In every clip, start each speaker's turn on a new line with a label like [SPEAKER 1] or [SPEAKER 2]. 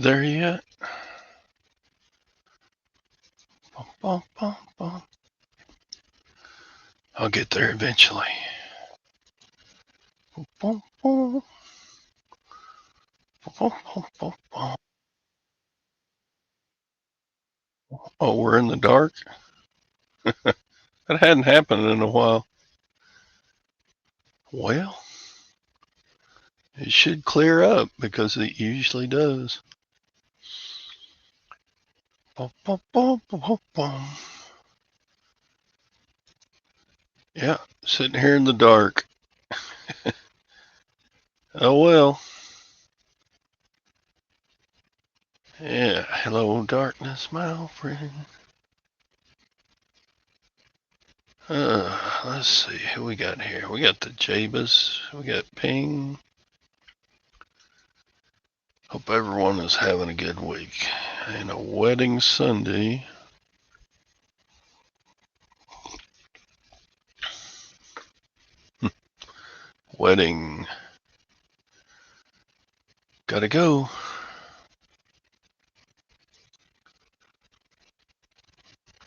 [SPEAKER 1] there yet? Bum, bum, bum, bum. I'll get there eventually. Bum, bum, bum, bum, bum, bum. Oh, we're in the dark? That hadn't happened in a while. Well, it should clear up because it usually does. Bum, bum, bum, bum, bum. Yeah, sitting here in the dark. Oh well. Yeah, hello darkness, my old friend. Let's see who we got here. We got the Jabus. We got Ping. Hope everyone is having a good week. And a wedding Sunday. Wedding. Gotta go.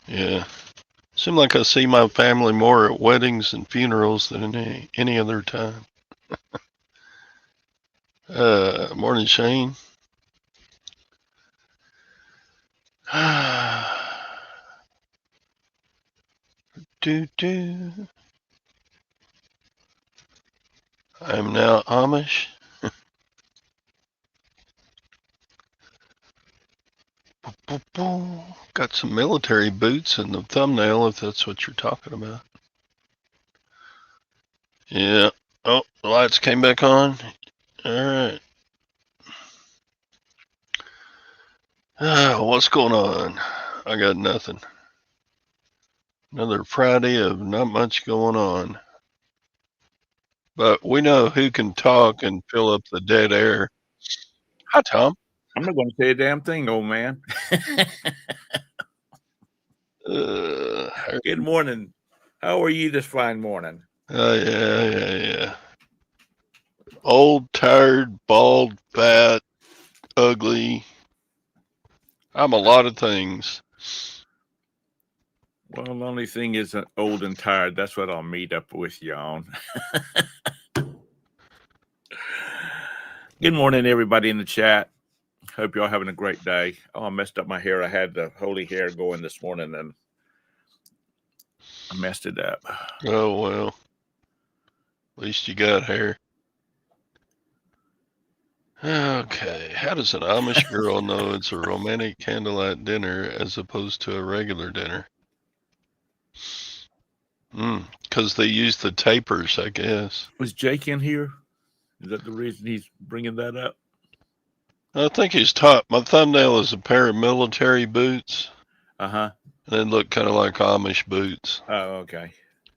[SPEAKER 1] Yeah. Seems like I see my family more at weddings and funerals than any other time. Morning, Shane. do do. I'm now Amish. Got some military boots in the thumbnail, if that's what you're talking about. Yeah. Oh, the lights came back on. All right. What's going on? I got nothing. Another Friday of not much going on. But we know who can talk and fill up the dead air. Hi, Tom.
[SPEAKER 2] I'm not going to say a damn thing, old man. Good morning. How are you this fine morning?
[SPEAKER 1] Yeah. Old, tired, bald, fat, ugly. I'm a lot of things.
[SPEAKER 2] Well, the only thing is old and tired. That's what I'll meet up with you on. Good morning, everybody in the chat. Hope y'all having a great day. Oh, I messed up my hair. I had the holy hair going this morning, and I messed it up.
[SPEAKER 1] Oh, well. At least you got hair. Okay. How does an Amish girl know it's a romantic candlelight dinner as opposed to a regular dinner? Because they use the tapers, I guess.
[SPEAKER 2] Was Jake in here? Is that the reason he's bringing that up?
[SPEAKER 1] I think he's top. My thumbnail is a pair of military boots.
[SPEAKER 2] Uh-huh.
[SPEAKER 1] And they look kind of like Amish boots.
[SPEAKER 2] Oh, okay.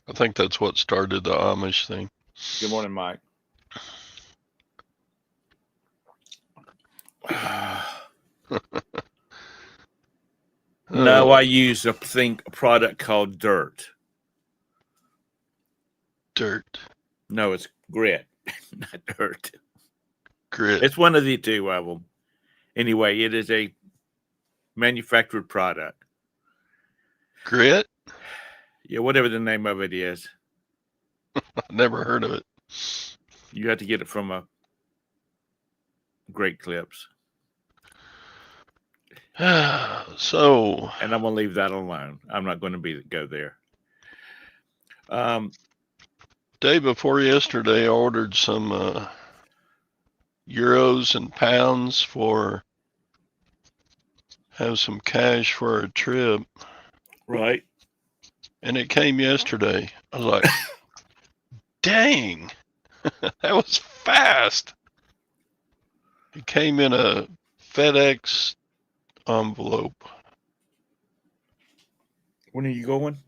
[SPEAKER 1] I think that's what started the Amish thing.
[SPEAKER 2] Good morning, Mike. No, I use a product called Dirt.
[SPEAKER 1] Dirt.
[SPEAKER 2] No, it's Grit, not Dirt.
[SPEAKER 1] Grit.
[SPEAKER 2] It's one of the two of them. Anyway, it is a manufactured product.
[SPEAKER 1] Grit?
[SPEAKER 2] Yeah, whatever the name of it is.
[SPEAKER 1] I've never heard of it.
[SPEAKER 2] You have to get it from a Great Clips.
[SPEAKER 1] So.
[SPEAKER 2] And I'm going to leave that alone. I'm not going to go there.
[SPEAKER 1] Day before yesterday, I ordered some euros and pounds have some cash for a trip.
[SPEAKER 2] Right.
[SPEAKER 1] And it came yesterday. I was like, dang, that was fast. It came in a FedEx envelope.
[SPEAKER 2] When are you going?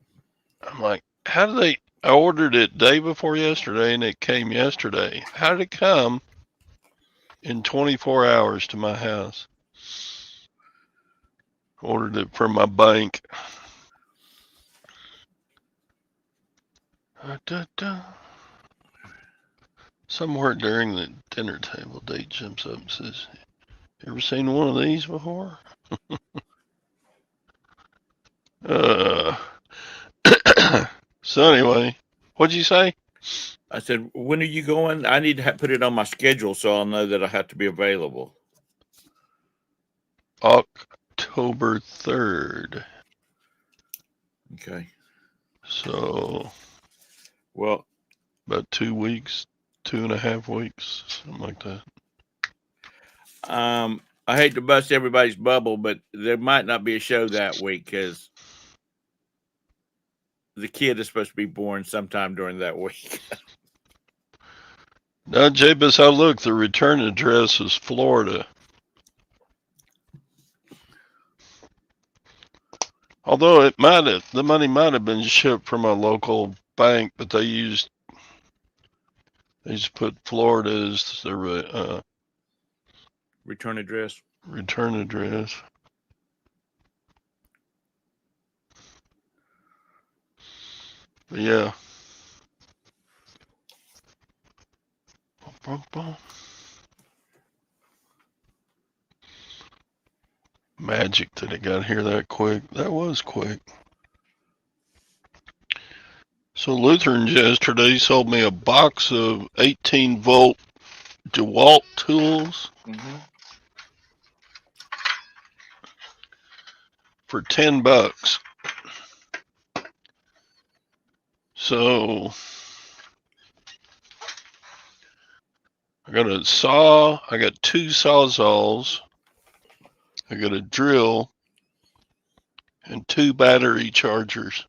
[SPEAKER 1] I'm like, how did they? I ordered it day before yesterday and it came yesterday. How did it come in 24 hours to my house? Ordered it from my bank. Somewhere during the dinner table, Date jumps up and says, Ever seen one of these before? uh. So anyway, what'd you say?
[SPEAKER 2] I said, when are you going? I need to put it on my schedule so I'll know that I have to be available.
[SPEAKER 1] October 3rd.
[SPEAKER 2] Okay.
[SPEAKER 1] So,
[SPEAKER 2] well,
[SPEAKER 1] about 2 weeks, 2.5 weeks, something like that.
[SPEAKER 2] I hate to bust everybody's bubble, but there might not be a show that week because the kid is supposed to be born sometime during that week.
[SPEAKER 1] Now, Jabez, I look, the return address is Florida. Although the money might have been shipped from a local bank, but they just put Florida as their
[SPEAKER 2] return address.
[SPEAKER 1] Return address. But yeah. Magic that it got here that quick. That was quick. So Lutherans yesterday sold me a box of 18-volt DeWalt tools for $10. So I got a saw. I got 2 sawzalls. I got a drill and 2 battery chargers.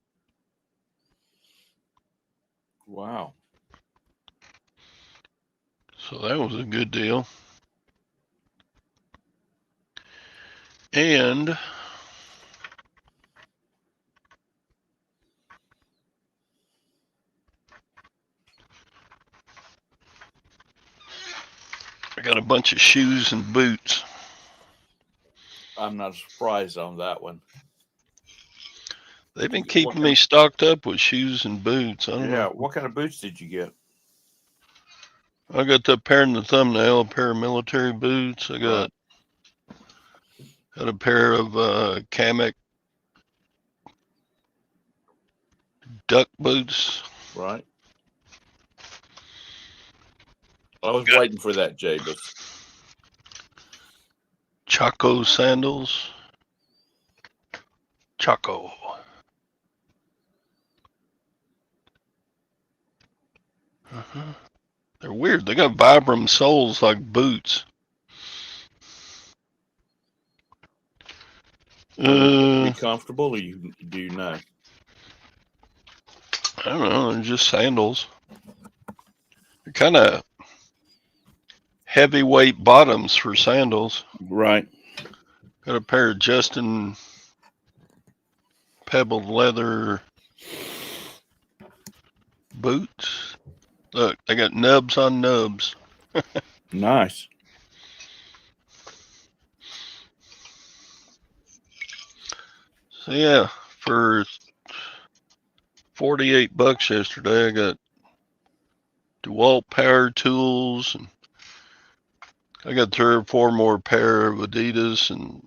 [SPEAKER 2] Wow.
[SPEAKER 1] So that was a good deal. And I got a bunch of shoes and boots.
[SPEAKER 2] I'm not surprised on that one.
[SPEAKER 1] They've been keeping me stocked up with shoes and boots. I don't know.
[SPEAKER 2] What kind of boots did you get?
[SPEAKER 1] I got that pair in the thumbnail, a pair of military boots. I got a pair of Kamek duck boots.
[SPEAKER 2] Right. I was waiting for that, Jabez.
[SPEAKER 1] Chaco sandals. Chaco. They're weird. They got Vibram soles like boots.
[SPEAKER 2] Be comfortable, or do you know?
[SPEAKER 1] I don't know. They're just sandals. They're kind of heavyweight bottoms for sandals.
[SPEAKER 2] Right.
[SPEAKER 1] Got a pair of Justin pebbled leather boots. Look, they got nubs on nubs.
[SPEAKER 2] Nice.
[SPEAKER 1] So yeah, for $48 yesterday, I got DeWalt power tools, and I got 3 or 4 more pair of Adidas and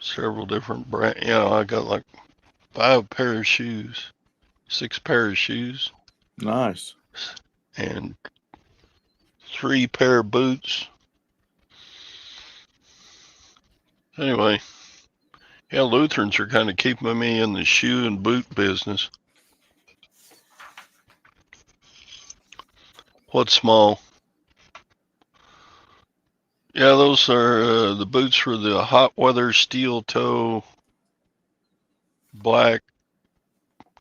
[SPEAKER 1] several different brands. Yeah, I got like 5 pair of shoes, 6 pair of shoes.
[SPEAKER 2] Nice.
[SPEAKER 1] And 3 pair of boots. Anyway, yeah, Lutherans are kind of keeping me in the shoe and boot business. What's small? Yeah, those are the boots for the hot weather steel toe black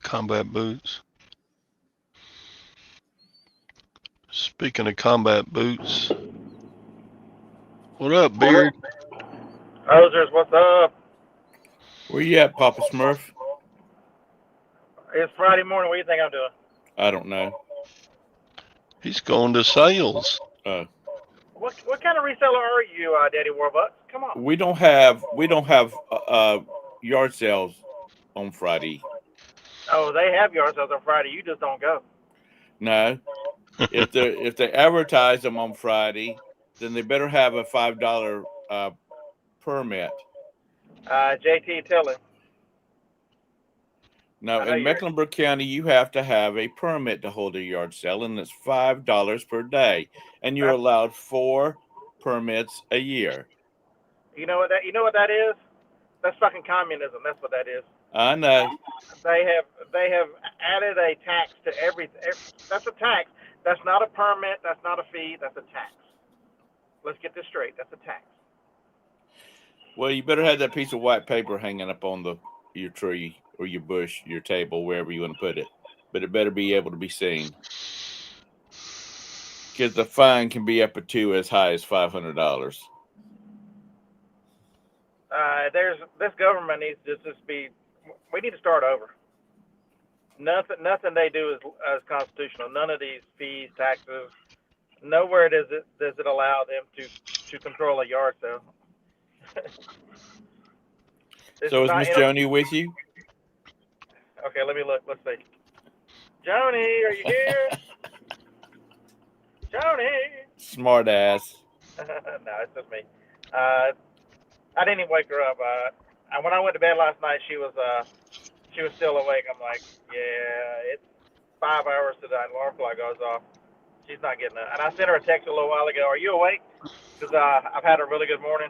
[SPEAKER 1] combat boots. Speaking of combat boots, what up, Beard?
[SPEAKER 3] Hosers, what's up?
[SPEAKER 2] Where you at, Papa Smurf?
[SPEAKER 3] It's Friday morning. What do you think I'm doing?
[SPEAKER 2] I don't know.
[SPEAKER 1] He's going to sales.
[SPEAKER 3] What kind of reseller are you, Daddy Warbucks? Come on.
[SPEAKER 2] We don't have yard sales on Friday.
[SPEAKER 3] Oh, they have yard sales on Friday. You just don't go.
[SPEAKER 2] No, if they advertise them on Friday, then they better have a $5 permit.
[SPEAKER 3] JT, tell him.
[SPEAKER 2] Now, in Mecklenburg County, you have to have a permit to hold a yard sale, and it's $5 per day, and you're allowed 4 permits a year.
[SPEAKER 3] You know what that is? That's fucking communism. That's what that is.
[SPEAKER 2] I know.
[SPEAKER 3] They have added a tax to everything. That's a tax. That's not a permit. That's not a fee. That's a tax. Let's get this straight. That's a tax.
[SPEAKER 2] Well, you better have that piece of white paper hanging up on your tree or your bush, your table, wherever you want to put it. But it better be able to be seen. Because the fine can be up to as high as $500.
[SPEAKER 3] This government needs to just be. We need to start over. Nothing they do is constitutional. None of these fees, taxes. Nowhere does it allow them to control a yard sale.
[SPEAKER 2] So is Miss Joni with you?
[SPEAKER 3] Okay, let me look. Let's see. Joni, are you here? Joni.
[SPEAKER 2] Smart ass.
[SPEAKER 3] No, it's just me. I didn't even wake her up. When I went to bed last night, she was still awake. I'm like, yeah, it's 5 hours to the alarm clock goes off. She's not getting up. And I sent her a text a little while ago. Are you awake? Because I've had a really good morning.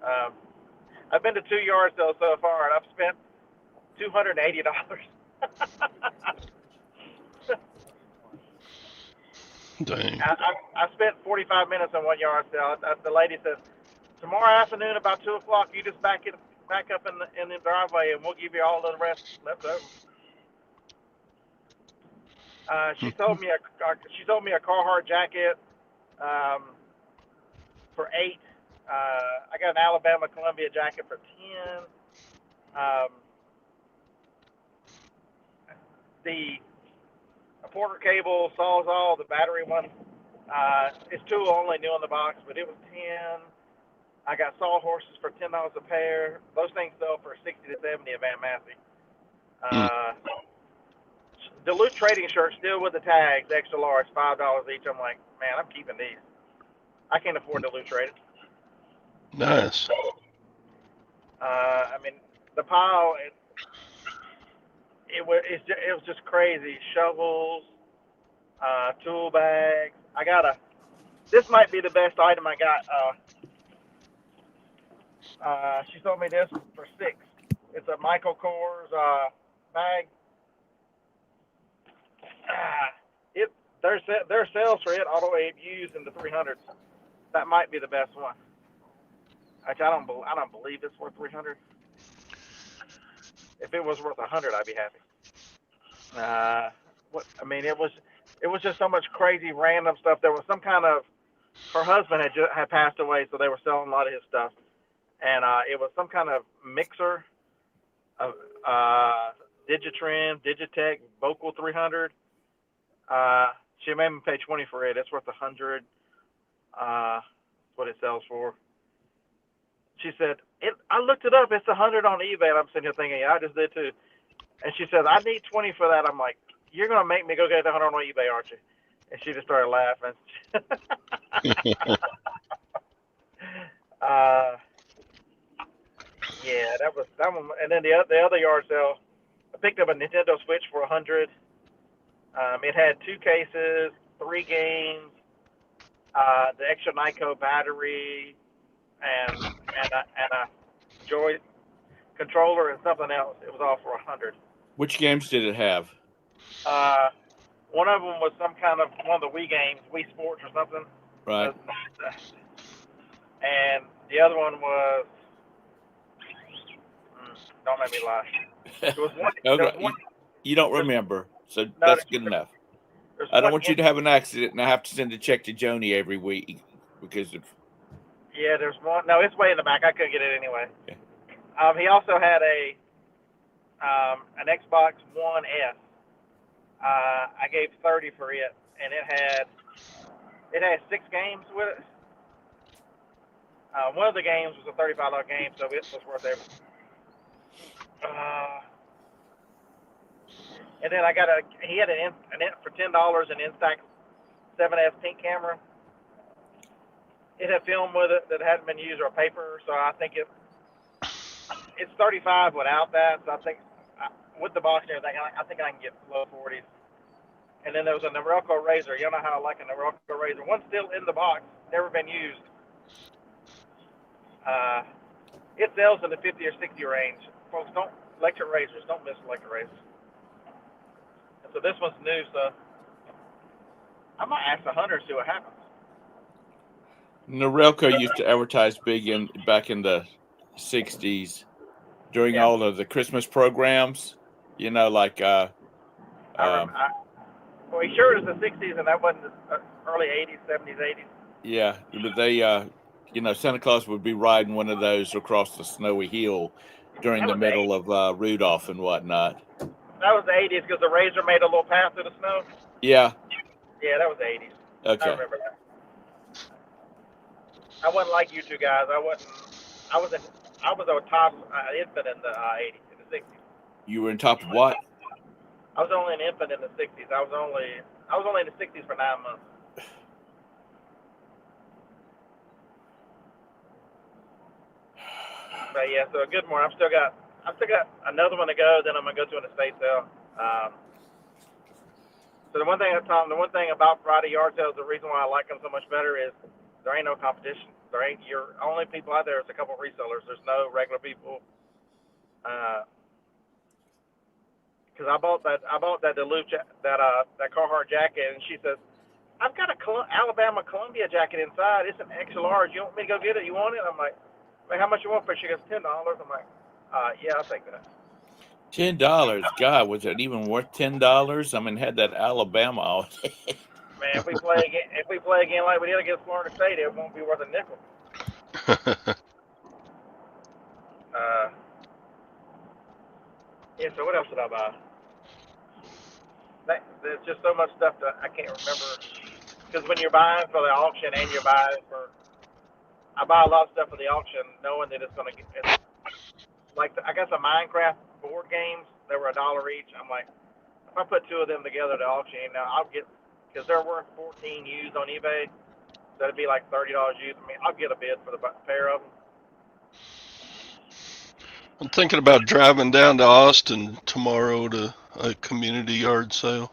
[SPEAKER 3] I've been to 2 yard sales so far, and I've spent $280.
[SPEAKER 1] Dang.
[SPEAKER 3] I spent 45 minutes on 1 yard sale. The lady says, tomorrow afternoon about 2 o'clock, you just back up in the driveway, and we'll give you all the rest left over. She sold me a Carhartt jacket for $8. I got an Alabama Columbia jacket for $10. The Porter cable, Sawzall, the battery one, it's tool only, new in the box, but it was $10. I got saw horses for $10 a pair. Those things sell for $60 to $70 at Van Massey. Duluth trading shirts still with the tags, extra large, $5 each. I'm like, man, I'm keeping these. I can't afford Duluth trading.
[SPEAKER 1] Nice.
[SPEAKER 3] I mean, the pile, it was just crazy. Shovels, tool bags. This might be the best item I got. She sold me this for $6. It's a Michael Kors bag. Their sales for it all the way used in the 300s. That might be the best one. Actually, I don't believe it's worth 300. If it was worth 100, I'd be happy. It was just so much crazy random stuff. There was some kind of, her husband had passed away, so they were selling a lot of his stuff, and it was some kind of mixer, of Digitrim, Digitech, Vocal 300. She made me pay $20 for it. It's worth $100. What it sells for. She said, I looked it up. It's $100 on eBay. And I'm sitting here thinking, yeah, I just did too. And she says, I need $20 for that. I'm like, you're gonna make me go get the $100 on eBay, aren't you? And she just started laughing. Yeah, that one. And then the other yard sale, I picked up a Nintendo Switch for $100. It had 2 cases, 3 games, the extra Nyko battery, and a Joy controller and something else. It was all for $100.
[SPEAKER 2] Which games did it have?
[SPEAKER 3] One of them was some kind of one of the Wii games, Wii Sports or something.
[SPEAKER 2] Right.
[SPEAKER 3] And the other one was, don't make me lie. There was one,
[SPEAKER 2] you don't remember, so that's good enough. I don't want you to have an accident and I have to send a check to Joni every week because of.
[SPEAKER 3] Yeah, there's one. No, it's way in the back. I couldn't get it anyway.
[SPEAKER 2] Okay.
[SPEAKER 3] He also had an Xbox One S. I gave $30 for it, and it had 6 games with it. One of the games was a $35 game, so it was worth everything. And then he had an for $10 an Instax 7S pink camera. It had film with it that hadn't been used or paper, so I think it's 35 without that. So I think with the box and everything, I think I can get low 40s. And then there was a Norelco razor. You know how I like a Norelco razor. One's still in the box, never been used. It sells in the 50 or 60 range. Folks, electric razors. Don't miss electric razors. And so this one's new, so I might ask the hunter and see what happens.
[SPEAKER 2] Norelco used to advertise big back in the 60s during all of the Christmas programs, you know, like
[SPEAKER 3] well, he sure is the 60s, and that wasn't the early 80s, 70s, 80s.
[SPEAKER 2] Yeah, but they, you know, Santa Claus would be riding one of those across the snowy hill during the middle of Rudolph and whatnot.
[SPEAKER 3] That was the 80s because the razor made a little path through the snow.
[SPEAKER 2] Yeah.
[SPEAKER 3] Yeah, that was the 80s.
[SPEAKER 2] Okay.
[SPEAKER 3] I remember that. I wasn't like you two guys. I was a top infant in the 80s, in the 60s.
[SPEAKER 2] You were in top of what?
[SPEAKER 3] I was only an infant in the 60s. I was only in the 60s for 9 months. But yeah, so good morning. I've still got another one to go. Then I'm gonna go to an estate sale. So the one thing about Friday yard sales, the reason why I like them so much better is there ain't no competition. Your only people out there is a couple of resellers. There's no regular people. Because I bought that Duluth that Carhartt jacket, and she says, I've got a Alabama Columbia jacket inside. It's an extra large. You want me to go get it? You want it? I'm like, how much you want for it? She goes, $10. I'm like, yeah, I'll take that.
[SPEAKER 2] $10. God, was it even worth $10? I mean, had that Alabama all day.
[SPEAKER 3] Man, if we play again like we did against Florida State, it won't be worth a nickel. Yeah. So what else did I buy? There's just so much stuff that I can't remember. Because when you're buying for the auction and you're buying I buy a lot of stuff for the auction, knowing that it's gonna get. Like I got some Minecraft board games. They were $1 each. I'm like, if I put two of them together to auction, now I'll get, because they're worth 14 used on eBay. So that'd be like $30 used. I mean, I'll get a bid for the pair of them.
[SPEAKER 1] I'm thinking about driving down to Austin tomorrow to a community yard sale.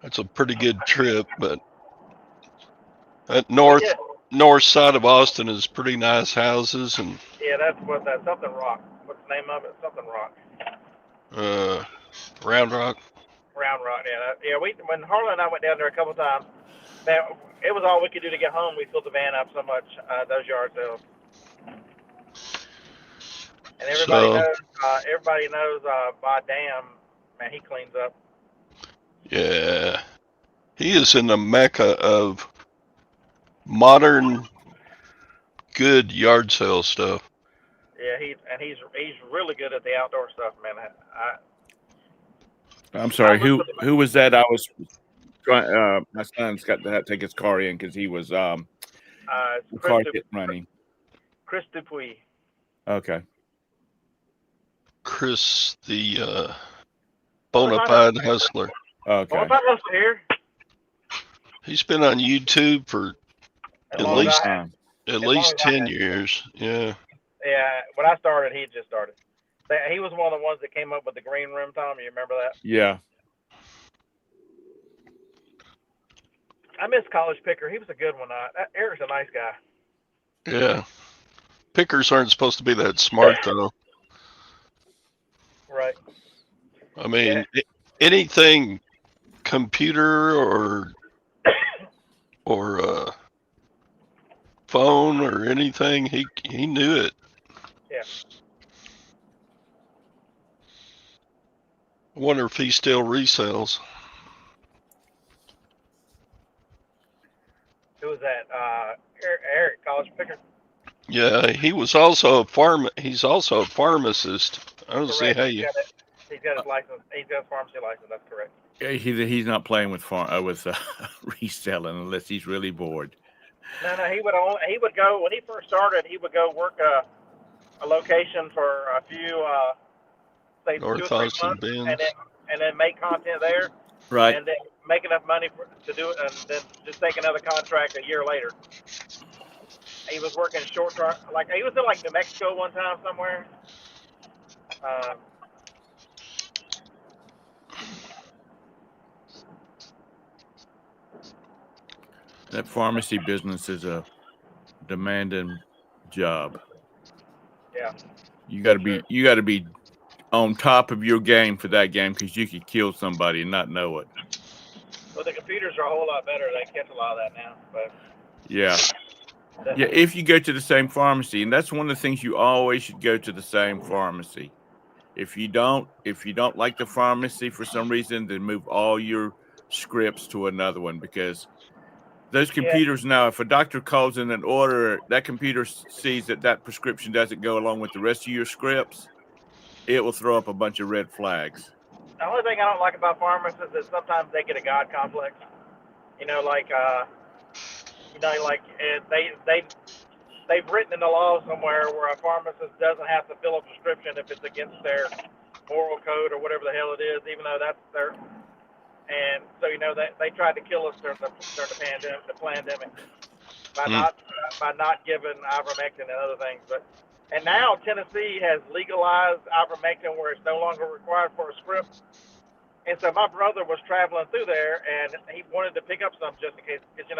[SPEAKER 1] That's a pretty good trip, but that north side of Austin is pretty nice houses, and
[SPEAKER 3] yeah, that's something rock. What's the name of it? Something rock.
[SPEAKER 1] Round Rock.
[SPEAKER 3] Round Rock. Yeah. When Harlan and I went down there a couple times, man, it was all we could do to get home. We filled the van up so much. Those yard sales. And everybody knows by Dam, man, he cleans up.
[SPEAKER 1] Yeah, he is in the mecca of modern, good yard sale stuff.
[SPEAKER 3] Yeah, he's really good at the outdoor stuff, man.
[SPEAKER 2] I'm sorry, who was that? I was trying. My son's got to take his car in because he was car running.
[SPEAKER 3] Chris Dupuis.
[SPEAKER 2] Okay.
[SPEAKER 1] Chris, the Bonafide Hustler.
[SPEAKER 2] Okay.
[SPEAKER 3] Bonafide Hustler here.
[SPEAKER 1] He's been on YouTube for at least 10 years. Yeah.
[SPEAKER 3] Yeah. When I started, he had just started. He was one of the ones that came up with the green room, Tom. You remember that?
[SPEAKER 2] Yeah.
[SPEAKER 3] I miss College Picker. He was a good one. Eric's a nice guy.
[SPEAKER 1] Yeah. Pickers aren't supposed to be that smart, though.
[SPEAKER 3] Right.
[SPEAKER 1] I mean, anything computer or phone or anything, he knew it.
[SPEAKER 3] Yeah.
[SPEAKER 1] I wonder if he still resells.
[SPEAKER 3] Who was that? Eric, College Picker.
[SPEAKER 1] Yeah, he was also he's also a pharmacist. I don't see how you.
[SPEAKER 3] He's got his license. He's got his pharmacy license. That's correct.
[SPEAKER 2] Yeah, he's not playing with reselling unless he's really bored.
[SPEAKER 3] No, he would go when he first started. He would go work a location for a few say
[SPEAKER 1] North
[SPEAKER 3] 2 or 3
[SPEAKER 1] Austin,
[SPEAKER 3] months,
[SPEAKER 1] Benz.
[SPEAKER 3] and then make content there,
[SPEAKER 2] Right.
[SPEAKER 3] and then make enough money to do it, and then just take another contract a year later. He was working short term, like he was in like New Mexico one time somewhere.
[SPEAKER 2] That pharmacy business is a demanding job.
[SPEAKER 3] Yeah.
[SPEAKER 2] You got to be on top of your game for that game, because you could kill somebody and not know it.
[SPEAKER 3] Well, the computers are a whole lot better. They catch a lot of that now. But
[SPEAKER 2] yeah. If you go to the same pharmacy, and that's one of the things, you always should go to the same pharmacy. If you don't like the pharmacy for some reason, then move all your scripts to another one, because those computers now, if a doctor calls in an order, that computer sees that prescription doesn't go along with the rest of your scripts, it will throw up a bunch of red flags.
[SPEAKER 3] The only thing I don't like about pharmacists is sometimes they get a God complex. They've written in the law somewhere where a pharmacist doesn't have to fill a prescription if it's against their moral code or whatever the hell it is, even though that's their. And so they tried to kill us during the pandemic, by not giving ivermectin and other things. And now Tennessee has legalized ivermectin where it's no longer required for a script. And so my brother was traveling through there, and he wanted to pick up some just in case, because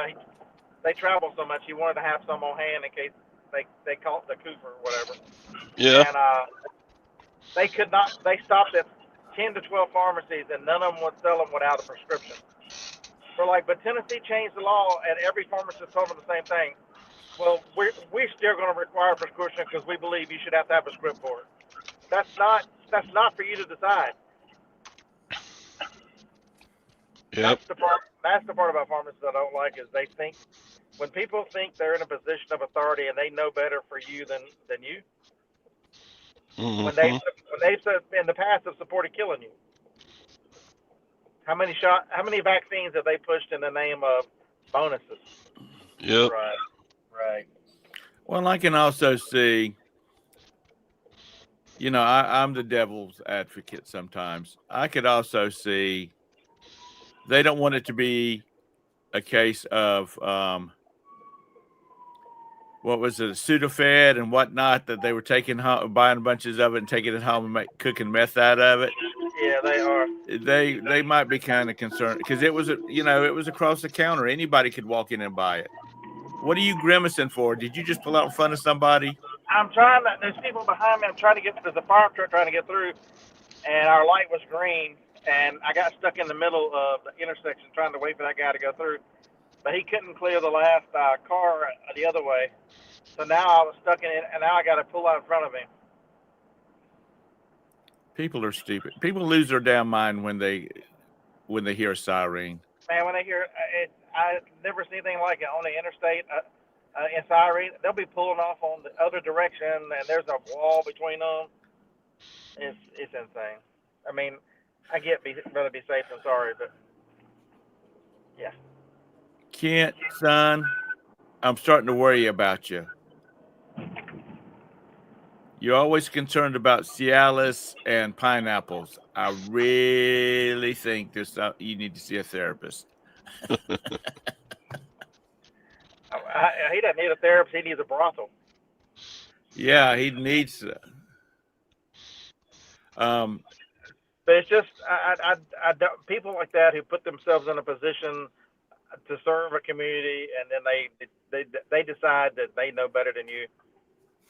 [SPEAKER 3] they travel so much. He wanted to have some on hand in case they caught the Cooper or whatever.
[SPEAKER 1] Yeah.
[SPEAKER 3] And they could not. They stopped at 10 to 12 pharmacies, and none of them would sell them without a prescription. We're like, but Tennessee changed the law, and every pharmacist told them the same thing. Well, we're still going to require a prescription because we believe you should have to have a script for it. That's not for you to decide.
[SPEAKER 1] Yep.
[SPEAKER 3] That's the part about pharmacists I don't like, is they think, when people think they're in a position of authority and they know better for you than you.
[SPEAKER 1] Mm-hmm.
[SPEAKER 3] When they in the past have supported killing you. How many vaccines have they pushed in the name of bonuses?
[SPEAKER 1] Yep.
[SPEAKER 3] Right.
[SPEAKER 2] Well, I can also see, I'm the devil's advocate sometimes. I could also see they don't want it to be a case of what was it, Sudafed and whatnot, that they were taking home, buying bunches of it and taking it home and cooking meth out of it.
[SPEAKER 3] Yeah, they are.
[SPEAKER 2] They might be kind of concerned, because it was across the counter. Anybody could walk in and buy it. What are you grimacing for? Did you just pull out in front of somebody?
[SPEAKER 3] I'm trying to. There's people behind me. I'm trying to get. There's a fire truck trying to get through, and our light was green, and I got stuck in the middle of the intersection trying to wait for that guy to go through, but he couldn't clear the last car the other way. So now I was stuck in it, and now I got to pull out in front of him.
[SPEAKER 2] People are stupid. People lose their damn mind when they hear a siren.
[SPEAKER 3] Man, when they hear it, I never seen anything like it on the interstate. In siren, they'll be pulling off on the other direction, and there's a wall between them. It's insane. I mean, I get rather be safe than sorry, but yeah.
[SPEAKER 2] Kent, son, I'm starting to worry about you. You're always concerned about Cialis and pineapples. I really think you need to see a therapist.
[SPEAKER 3] He doesn't need a therapist. He needs a brothel.
[SPEAKER 2] Yeah, he needs.
[SPEAKER 3] But it's just I don't, people like that who put themselves in a position to serve a community, and then they decide that they know better than you.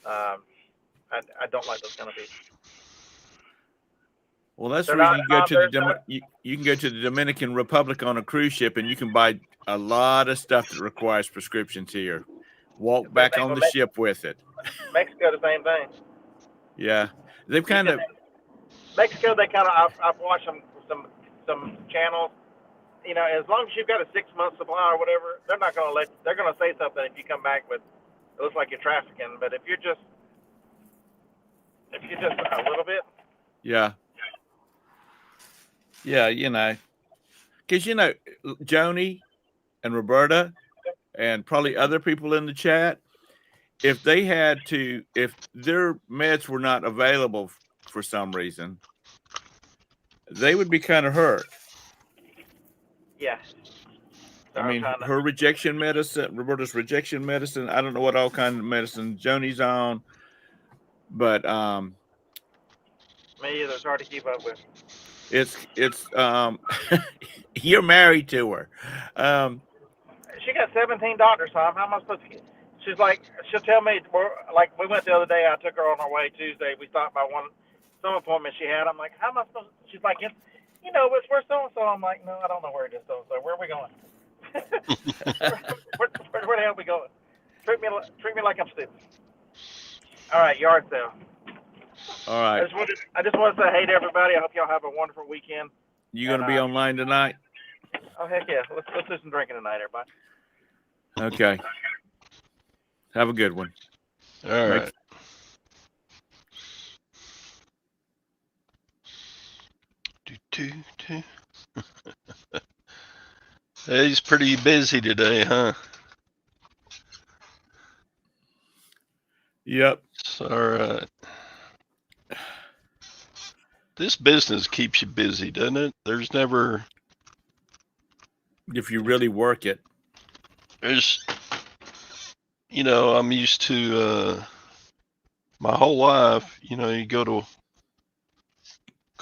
[SPEAKER 3] I don't like those kind of people.
[SPEAKER 2] Well, that's the reason you can go to the Dominican Republic on a cruise ship, and you can buy a lot of stuff that requires prescriptions here. Walk back on the ship with it.
[SPEAKER 3] Mexico, the same thing.
[SPEAKER 2] Yeah, they've kind of.
[SPEAKER 3] Mexico, I've watched some channels. As long as you've got a 6-month supply or whatever, they're not going to they're going to say something if you come back with, it looks like you're trafficking. But if you're just a little bit.
[SPEAKER 2] Yeah. Yeah, because, Joni and Roberta and probably other people in the chat, if their meds were not available for some reason, they would be kind of hurt.
[SPEAKER 3] Yeah. So
[SPEAKER 2] I mean, her rejection medicine, Roberta's rejection medicine. I don't know what all kind of medicine Joni's on, but
[SPEAKER 3] me either. It's hard to keep up with.
[SPEAKER 2] it's you're married to her.
[SPEAKER 3] She got 17 doctors, Tom. How am I supposed to get? She's like, she'll tell me, like, we went the other day. I took her on our way Tuesday. We stopped by some appointment she had. I'm like, how am I supposed to? She's like, it's where so-and-so. I'm like, no, I don't know where it is so-and-so. Where are we going? where the hell are we going? Treat me like I'm stupid. All right, yard sale.
[SPEAKER 2] All right.
[SPEAKER 3] I just want to say hey to everybody. I hope y'all have a wonderful weekend.
[SPEAKER 2] You going to be online tonight?
[SPEAKER 3] Oh, heck yeah. Let's do some drinking tonight, everybody.
[SPEAKER 2] Okay. Have a good one.
[SPEAKER 1] All right. He's pretty busy today, huh?
[SPEAKER 2] Yep.
[SPEAKER 1] All right. This business keeps you busy, doesn't it? There's never...
[SPEAKER 2] If you really work it.
[SPEAKER 1] There's... I'm used to... my whole life, you go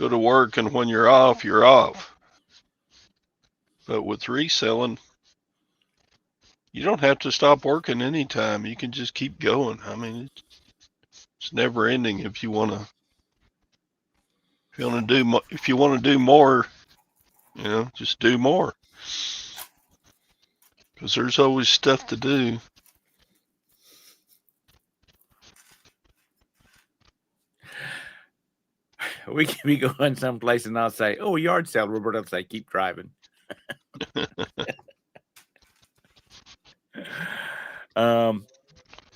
[SPEAKER 1] to work, and when you're off, you're off. But with reselling, you don't have to stop working anytime. You can just keep going. I mean, it's never ending. If you want to do more, just do more. Because there's always stuff to do.
[SPEAKER 2] We can be going someplace and I'll say, oh, yard sale, Robert. I'll say, keep driving.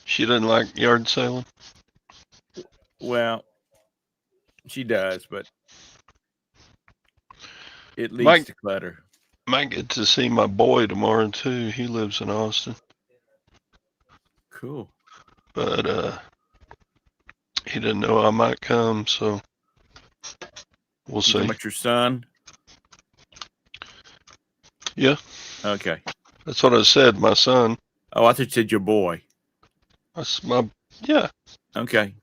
[SPEAKER 1] She doesn't like yard selling?
[SPEAKER 2] Well, she does, but it leads to clutter.
[SPEAKER 1] Might get to see my boy tomorrow too. He lives in Austin.
[SPEAKER 2] Cool.
[SPEAKER 1] But he didn't know I might come, so we'll see.
[SPEAKER 2] About your son?
[SPEAKER 1] Yeah.
[SPEAKER 2] Okay.
[SPEAKER 1] That's what I said, my son.
[SPEAKER 2] Oh, I thought you said your boy.
[SPEAKER 1] That's yeah.
[SPEAKER 2] Okay.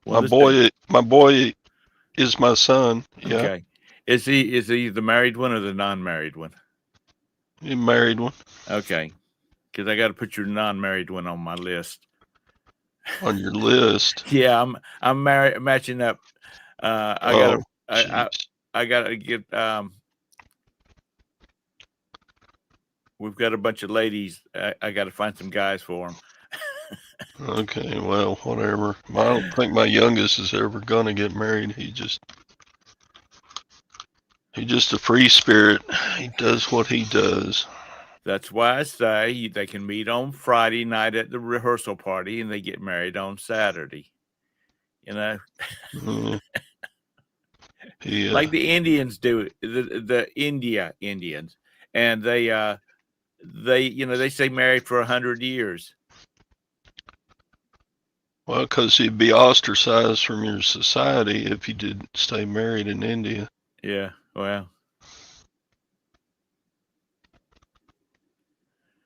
[SPEAKER 2] Well,
[SPEAKER 1] my boy is my son. Yeah.
[SPEAKER 2] Okay. Is he the married one or the non-married one?
[SPEAKER 1] The married one.
[SPEAKER 2] Okay. Because I got to put your non-married one on my list.
[SPEAKER 1] On your list?
[SPEAKER 2] Yeah, I'm matching up. I gotta get. We've got a bunch of ladies. I got to find some guys for them.
[SPEAKER 1] Okay, well, whatever. I don't think my youngest is ever gonna get married. He's just a free spirit. He does what he does.
[SPEAKER 2] That's why I say they can meet on Friday night at the rehearsal party and they get married on Saturday. Like the Indians do, the Indians, and they stay married for 100 years.
[SPEAKER 1] Well, because you'd be ostracized from your society if you didn't stay married in India.
[SPEAKER 2] Yeah, well.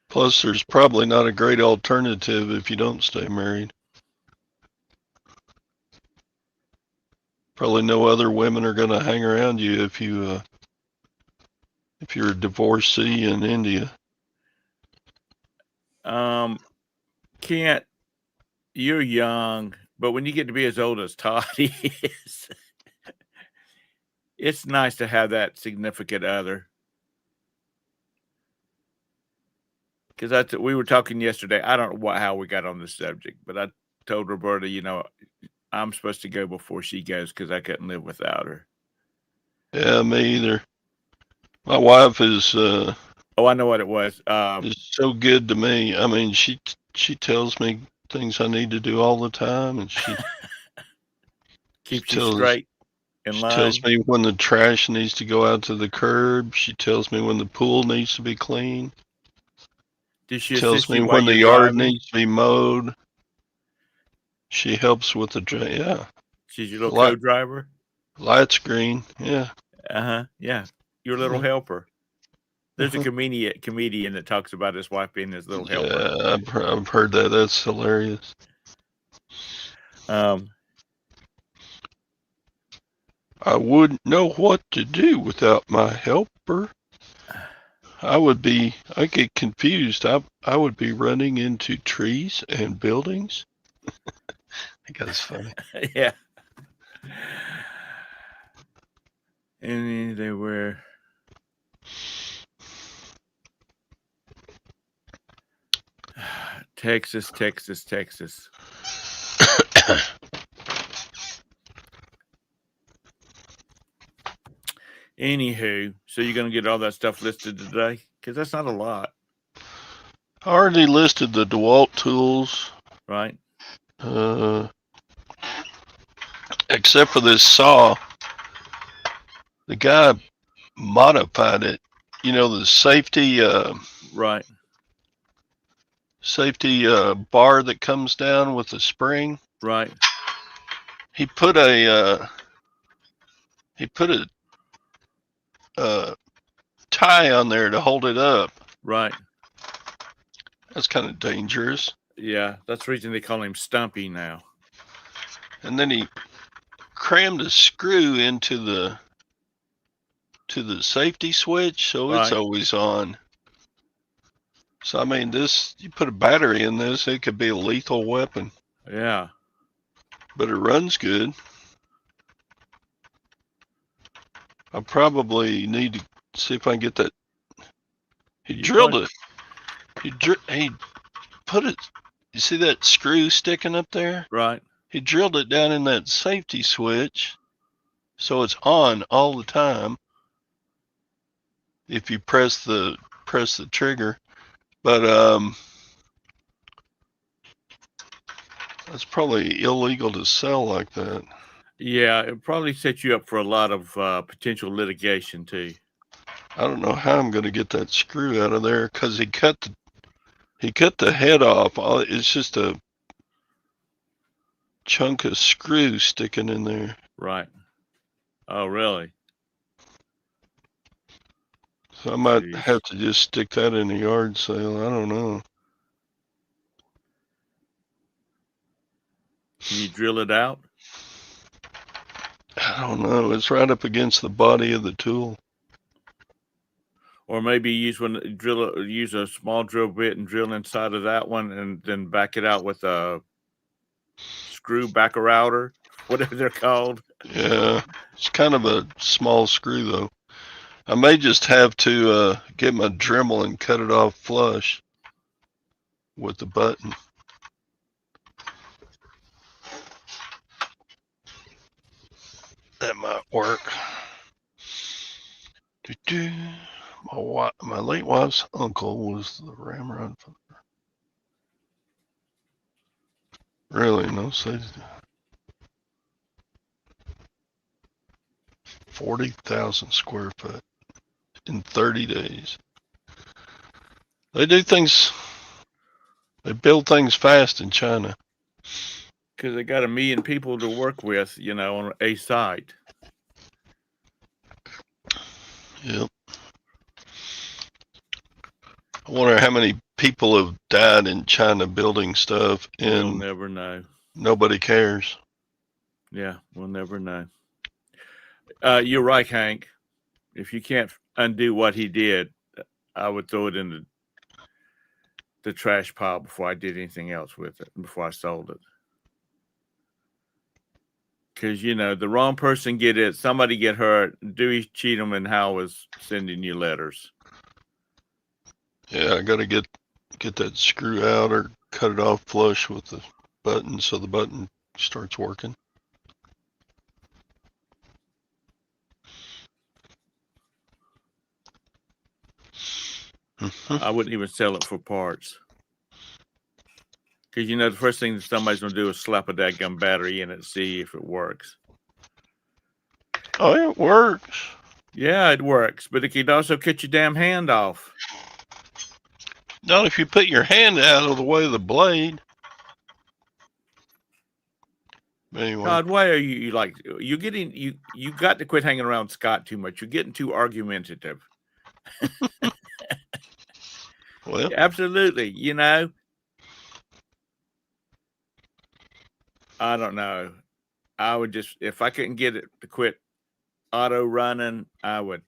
[SPEAKER 1] Plus, there's probably not a great alternative if you don't stay married. Probably no other women are going to hang around you if you're a divorcee in India.
[SPEAKER 2] Kent, you're young, but when you get to be as old as Todd is, it's nice to have that significant other. Because we were talking yesterday. I don't know how we got on this subject, but I told Roberta, I'm supposed to go before she goes because I couldn't live without her.
[SPEAKER 1] Yeah, me either. My wife is.
[SPEAKER 2] I know what it was.
[SPEAKER 1] Is so good to me. I mean, she tells me things I need to do all the time, and she
[SPEAKER 2] keeps you straight in line.
[SPEAKER 1] She tells me when the trash needs to go out to the curb. She tells me when the pool needs to be cleaned.
[SPEAKER 2] She
[SPEAKER 1] tells me when the yard needs to be mowed. She helps with the yeah.
[SPEAKER 2] She's your little co-driver?
[SPEAKER 1] Light screen. Yeah.
[SPEAKER 2] Yeah. Your little
[SPEAKER 1] Yeah.
[SPEAKER 2] helper. There's a
[SPEAKER 1] Uh-huh.
[SPEAKER 2] comedian that talks about his wife being his little helper.
[SPEAKER 1] Yeah, I've heard that. That's hilarious.
[SPEAKER 2] Um,
[SPEAKER 1] I wouldn't know what to do without my helper. I get confused. I would be running into trees and buildings. I think that's funny.
[SPEAKER 2] yeah. And they were Texas. Anywho, so you're going to get all that stuff listed today? Because that's not a lot,
[SPEAKER 1] I already listed the DeWalt tools,
[SPEAKER 2] right?
[SPEAKER 1] Except for this saw. The guy modified it. You know, the safety
[SPEAKER 2] Right.
[SPEAKER 1] bar that comes down with the spring.
[SPEAKER 2] Right.
[SPEAKER 1] He put a tie on there to hold it up.
[SPEAKER 2] Right.
[SPEAKER 1] That's kind of dangerous.
[SPEAKER 2] Yeah, that's the reason they call him Stumpy now.
[SPEAKER 1] And then he crammed a screw into the safety switch, so it's
[SPEAKER 2] Right.
[SPEAKER 1] always on. So I mean, you put a battery in this, it could be a lethal weapon.
[SPEAKER 2] Yeah.
[SPEAKER 1] But it runs good. I probably need to see if I can get that. He drilled it. He put it. You see that screw sticking up there?
[SPEAKER 2] Right.
[SPEAKER 1] He drilled it down in that safety switch, so it's on all the time. If you press the trigger, but that's probably illegal to sell like that.
[SPEAKER 2] Yeah, it probably set you up for a lot of potential litigation too.
[SPEAKER 1] I don't know how I'm going to get that screw out of there because he cut the head off. It's just a chunk of screw sticking in there.
[SPEAKER 2] Right. Oh, really?
[SPEAKER 1] So I might have to just stick that in a yard sale. I don't know.
[SPEAKER 2] Can you drill it out?
[SPEAKER 1] I don't know. It's right up against the body of the tool.
[SPEAKER 2] Or maybe use a small drill bit and drill inside of that one, and then back it out with a screw backer outer, whatever they're called.
[SPEAKER 1] Yeah, it's kind of a small screw though. I may just have to get my Dremel and cut it off flush with the button. That might work. My late wife's uncle was the ramrod. Really? No, say 40,000 square foot in 30 days. They do things. They build things fast in China.
[SPEAKER 2] Because they got 1 million people to work with, on a site.
[SPEAKER 1] Yep. I wonder how many people have died in China building stuff, and
[SPEAKER 2] we'll never know.
[SPEAKER 1] Nobody cares.
[SPEAKER 2] Yeah, we'll never know. You're right, Hank. If you can't undo what he did, I would throw it in the trash pile before I did anything else with it, before I sold it. Because, the wrong person get it, somebody get hurt, Dewey Cheatham and Hal was sending you letters.
[SPEAKER 1] Yeah, I got to get that screw out or cut it off flush with the button so the button starts working.
[SPEAKER 2] I wouldn't even sell it for parts. Because, the first thing that somebody's going to do is slap a dadgum battery in it and see if it works.
[SPEAKER 1] Oh, it works.
[SPEAKER 2] Yeah, it works. But it could also cut your damn hand off.
[SPEAKER 1] Not if you put your hand out of the way of the blade. Anyway,
[SPEAKER 2] Todd, why are you like you getting you got to quit hanging around Scott too much. You're getting too argumentative.
[SPEAKER 1] well,
[SPEAKER 2] Absolutely. You know, I don't know. I would just, if I couldn't get it to quit auto running, I would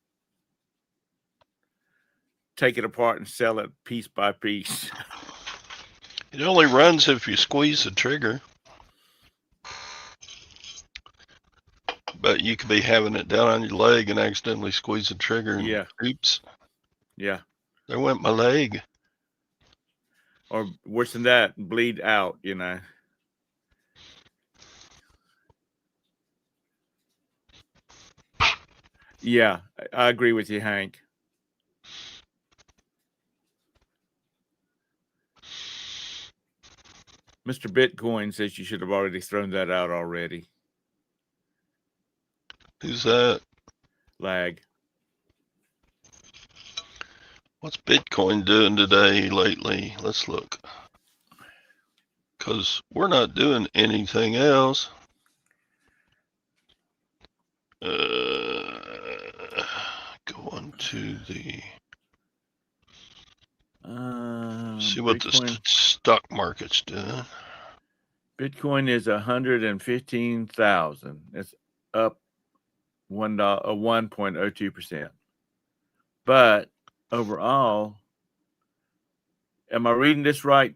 [SPEAKER 2] take it apart and sell it piece by piece.
[SPEAKER 1] it only runs if you squeeze the trigger. But you could be having it down on your leg and accidentally squeeze the trigger and
[SPEAKER 2] Yeah.
[SPEAKER 1] oops,
[SPEAKER 2] Yeah.
[SPEAKER 1] there went my leg.
[SPEAKER 2] Or worse than that, bleed out, you know. Yeah, I agree with you, Hank. Mr. Bitcoin says you should have already thrown that out already.
[SPEAKER 1] Who's that?
[SPEAKER 2] Lag.
[SPEAKER 1] What's Bitcoin doing today lately? Let's look. Because we're not doing anything else. Going to the see what
[SPEAKER 2] Bitcoin,
[SPEAKER 1] the stock market's doing.
[SPEAKER 2] Bitcoin is 115,000. It's up $1.02%. But overall, am I reading this right?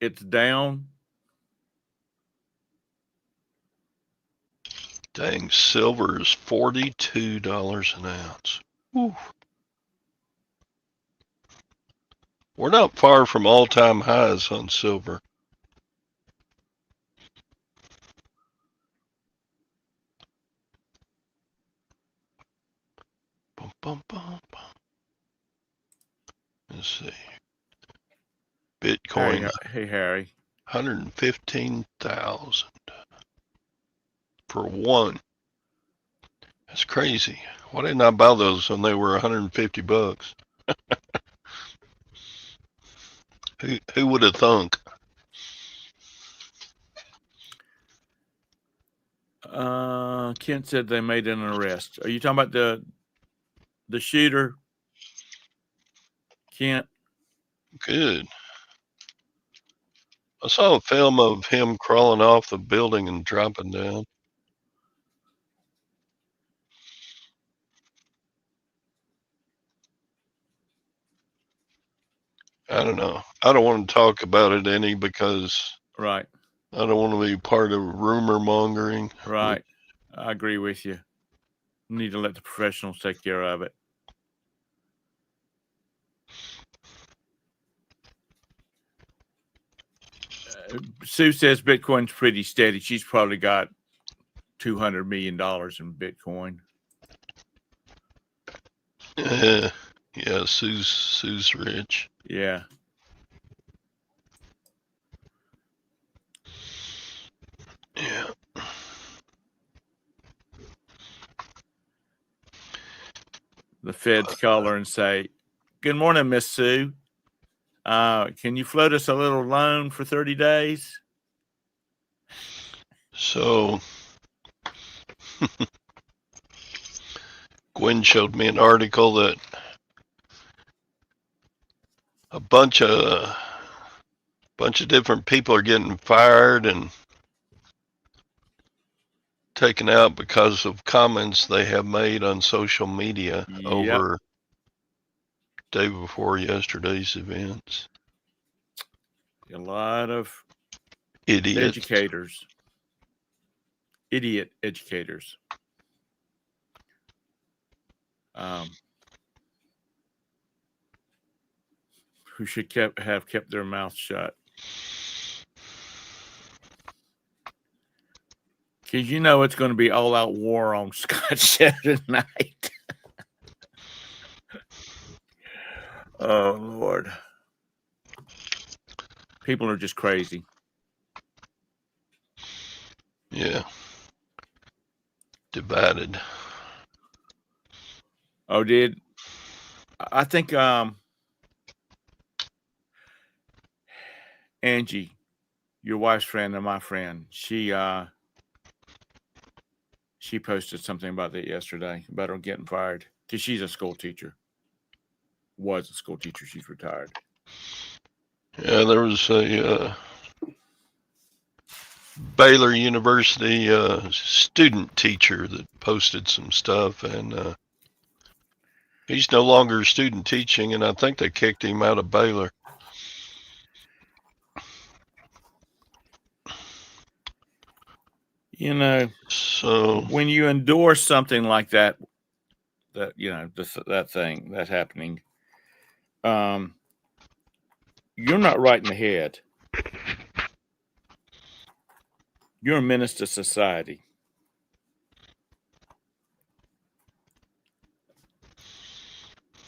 [SPEAKER 2] It's down.
[SPEAKER 1] Dang, silver is $42 an ounce. Whew. We're not far from all-time highs on silver. Bum, bum, bum, bum. Let's see. Bitcoin,
[SPEAKER 2] Hey Harry.
[SPEAKER 1] 115,000 for one. That's crazy. Why didn't I buy those when they were $150? Who would have thunk?
[SPEAKER 2] Kent said they made an arrest. Are you talking about the shooter? Kent?
[SPEAKER 1] Good. I saw a film of him crawling off the building and dropping down. I don't know. I don't want to talk about it any because
[SPEAKER 2] Right.
[SPEAKER 1] I don't want to be part of rumor mongering.
[SPEAKER 2] Right. I agree with you. Need to let the professionals take care of it. Sue says Bitcoin's pretty steady. She's probably got $200 million in Bitcoin.
[SPEAKER 1] Yeah, Sue's rich.
[SPEAKER 2] Yeah.
[SPEAKER 1] Yeah.
[SPEAKER 2] The feds call her and say, "Good morning, Miss Sue. Can you float us a little loan for 30 days?"
[SPEAKER 1] So Gwen showed me an article that a bunch of different people are getting fired and taken out because of comments they have made on social media over day before yesterday's events.
[SPEAKER 2] A lot of
[SPEAKER 1] Idiots.
[SPEAKER 2] educators. Idiot educators. Who should have kept their mouth shut. Because you know it's going to be all-out war on Scott show tonight. Oh, Lord. People are just crazy.
[SPEAKER 1] Yeah. Divided.
[SPEAKER 2] Oh, did I think Angie your wife's friend and my friend, she posted something about that yesterday about her getting fired because she's a school teacher. Was a school teacher. She's retired.
[SPEAKER 1] Yeah, there was a Baylor University student teacher that posted some stuff, and he's no longer student teaching, and I think they kicked him out of Baylor.
[SPEAKER 2] You know,
[SPEAKER 1] So
[SPEAKER 2] when you endorse something like that, that thing that's happening, you're not right in the head. You're a menace to society.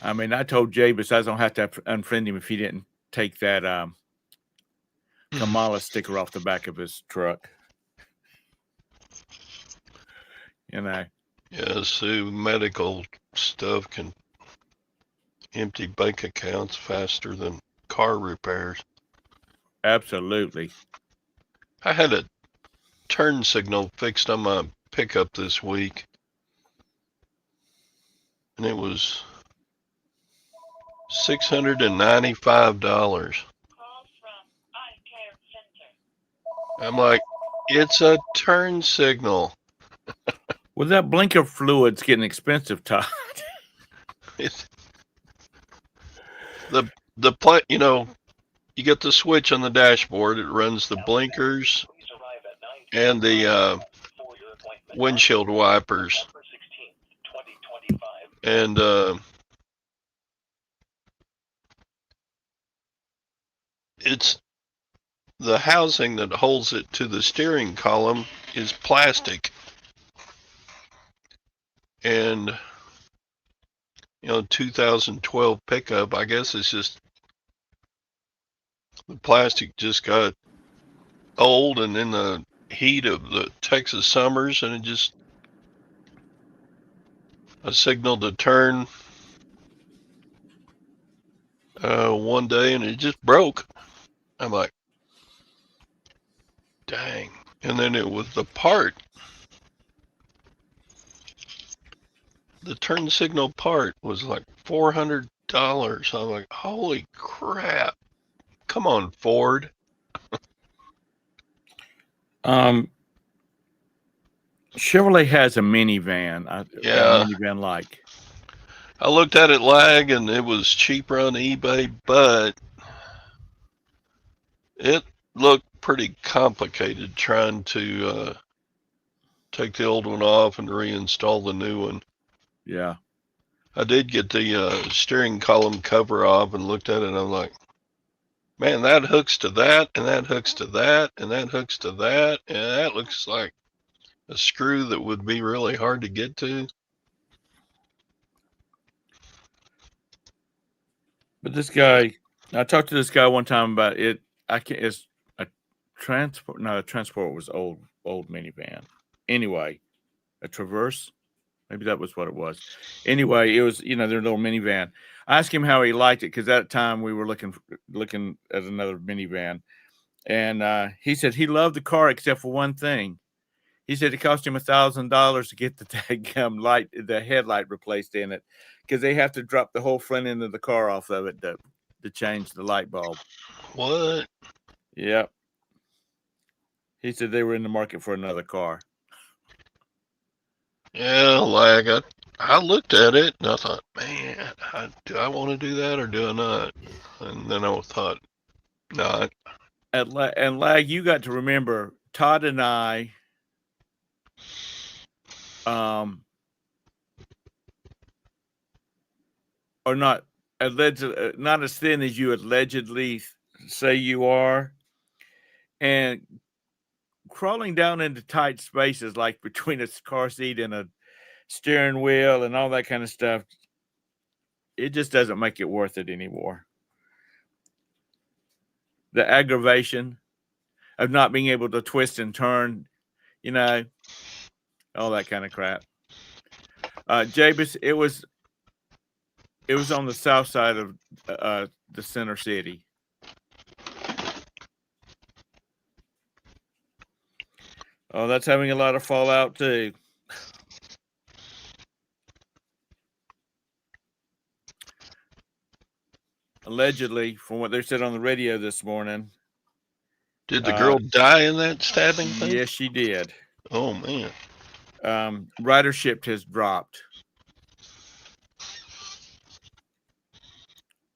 [SPEAKER 2] I mean, I told Jabus I don't have to unfriend him if he didn't take that Kamala sticker off the back of his truck. You know.
[SPEAKER 1] yeah, so medical stuff can empty bank accounts faster than car repairs.
[SPEAKER 2] Absolutely.
[SPEAKER 1] I had a turn signal fixed on my pickup this week, and it was $695. I'm like, it's a turn signal.
[SPEAKER 2] Well, that blinker fluid's getting expensive, Todd.
[SPEAKER 1] The play, you know, you get the switch on the dashboard. It runs the blinkers and the windshield wipers, and it's the housing that holds it to the steering column is plastic, and 2012 pickup, I guess it's just the plastic just got old, and in the heat of the Texas summers, and it just a signal to turn one day, and it just broke. I'm like, dang. And then it was the part, the turn signal part was like $400. I'm like, holy crap. Come on, Ford.
[SPEAKER 2] Chevrolet has a minivan.
[SPEAKER 1] Yeah.
[SPEAKER 2] A minivan like.
[SPEAKER 1] I looked at it lag, and it was cheaper on eBay, but it looked pretty complicated trying to take the old one off and reinstall the new one.
[SPEAKER 2] Yeah.
[SPEAKER 1] I did get the steering column cover off and looked at it, and I'm like, man, that hooks to that, and that hooks to that, and that hooks to that, and that looks like a screw that would be really hard to get to.
[SPEAKER 2] But this guy, I talked to this guy one time about it. It's a transport. No, a transport was old minivan. Anyway, a Traverse. Maybe that was what it was. Anyway, it was, their little minivan. I asked him how he liked it because at the time we were looking at another minivan. And he said he loved the car except for one thing. He said it cost him $1,000 to get the daggum light, the headlight replaced in it, because they have to drop the whole front end of the car off of it to change the light bulb.
[SPEAKER 1] What?
[SPEAKER 2] Yep. He said they were in the market for another car.
[SPEAKER 1] Yeah, like I looked at it and I thought, man, do I want to do that or do I not? And then I thought, not.
[SPEAKER 2] And Lag, you got to remember, Todd and I, are not not as thin as you allegedly say you are, and crawling down into tight spaces like between a car seat and a steering wheel and all that kind of stuff, it just doesn't make it worth it anymore. The aggravation of not being able to twist and turn, all that kind of crap. Jabus, it was on the south side of the center city. Oh, that's having a lot of fallout too. Allegedly, from what they said on the radio this morning.
[SPEAKER 1] Did the girl die in that stabbing thing?
[SPEAKER 2] Yes, she did.
[SPEAKER 1] Oh, man.
[SPEAKER 2] Ridership has dropped.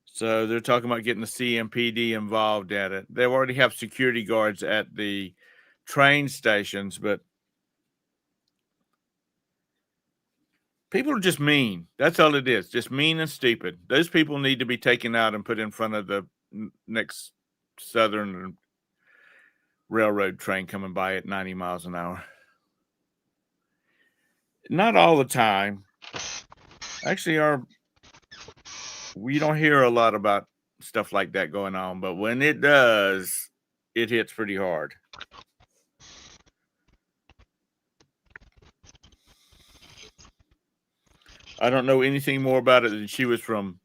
[SPEAKER 2] So they're talking about getting the CMPD involved at it. They already have security guards at the train stations, but people are just mean. That's all it is. Just mean and stupid. Those people need to be taken out and put in front of the next Southern Railroad train coming by at 90 miles an hour. Not all the time. Actually, we don't hear a lot about stuff like that going on, but when it does, it hits pretty hard. I don't know anything more about it than she was from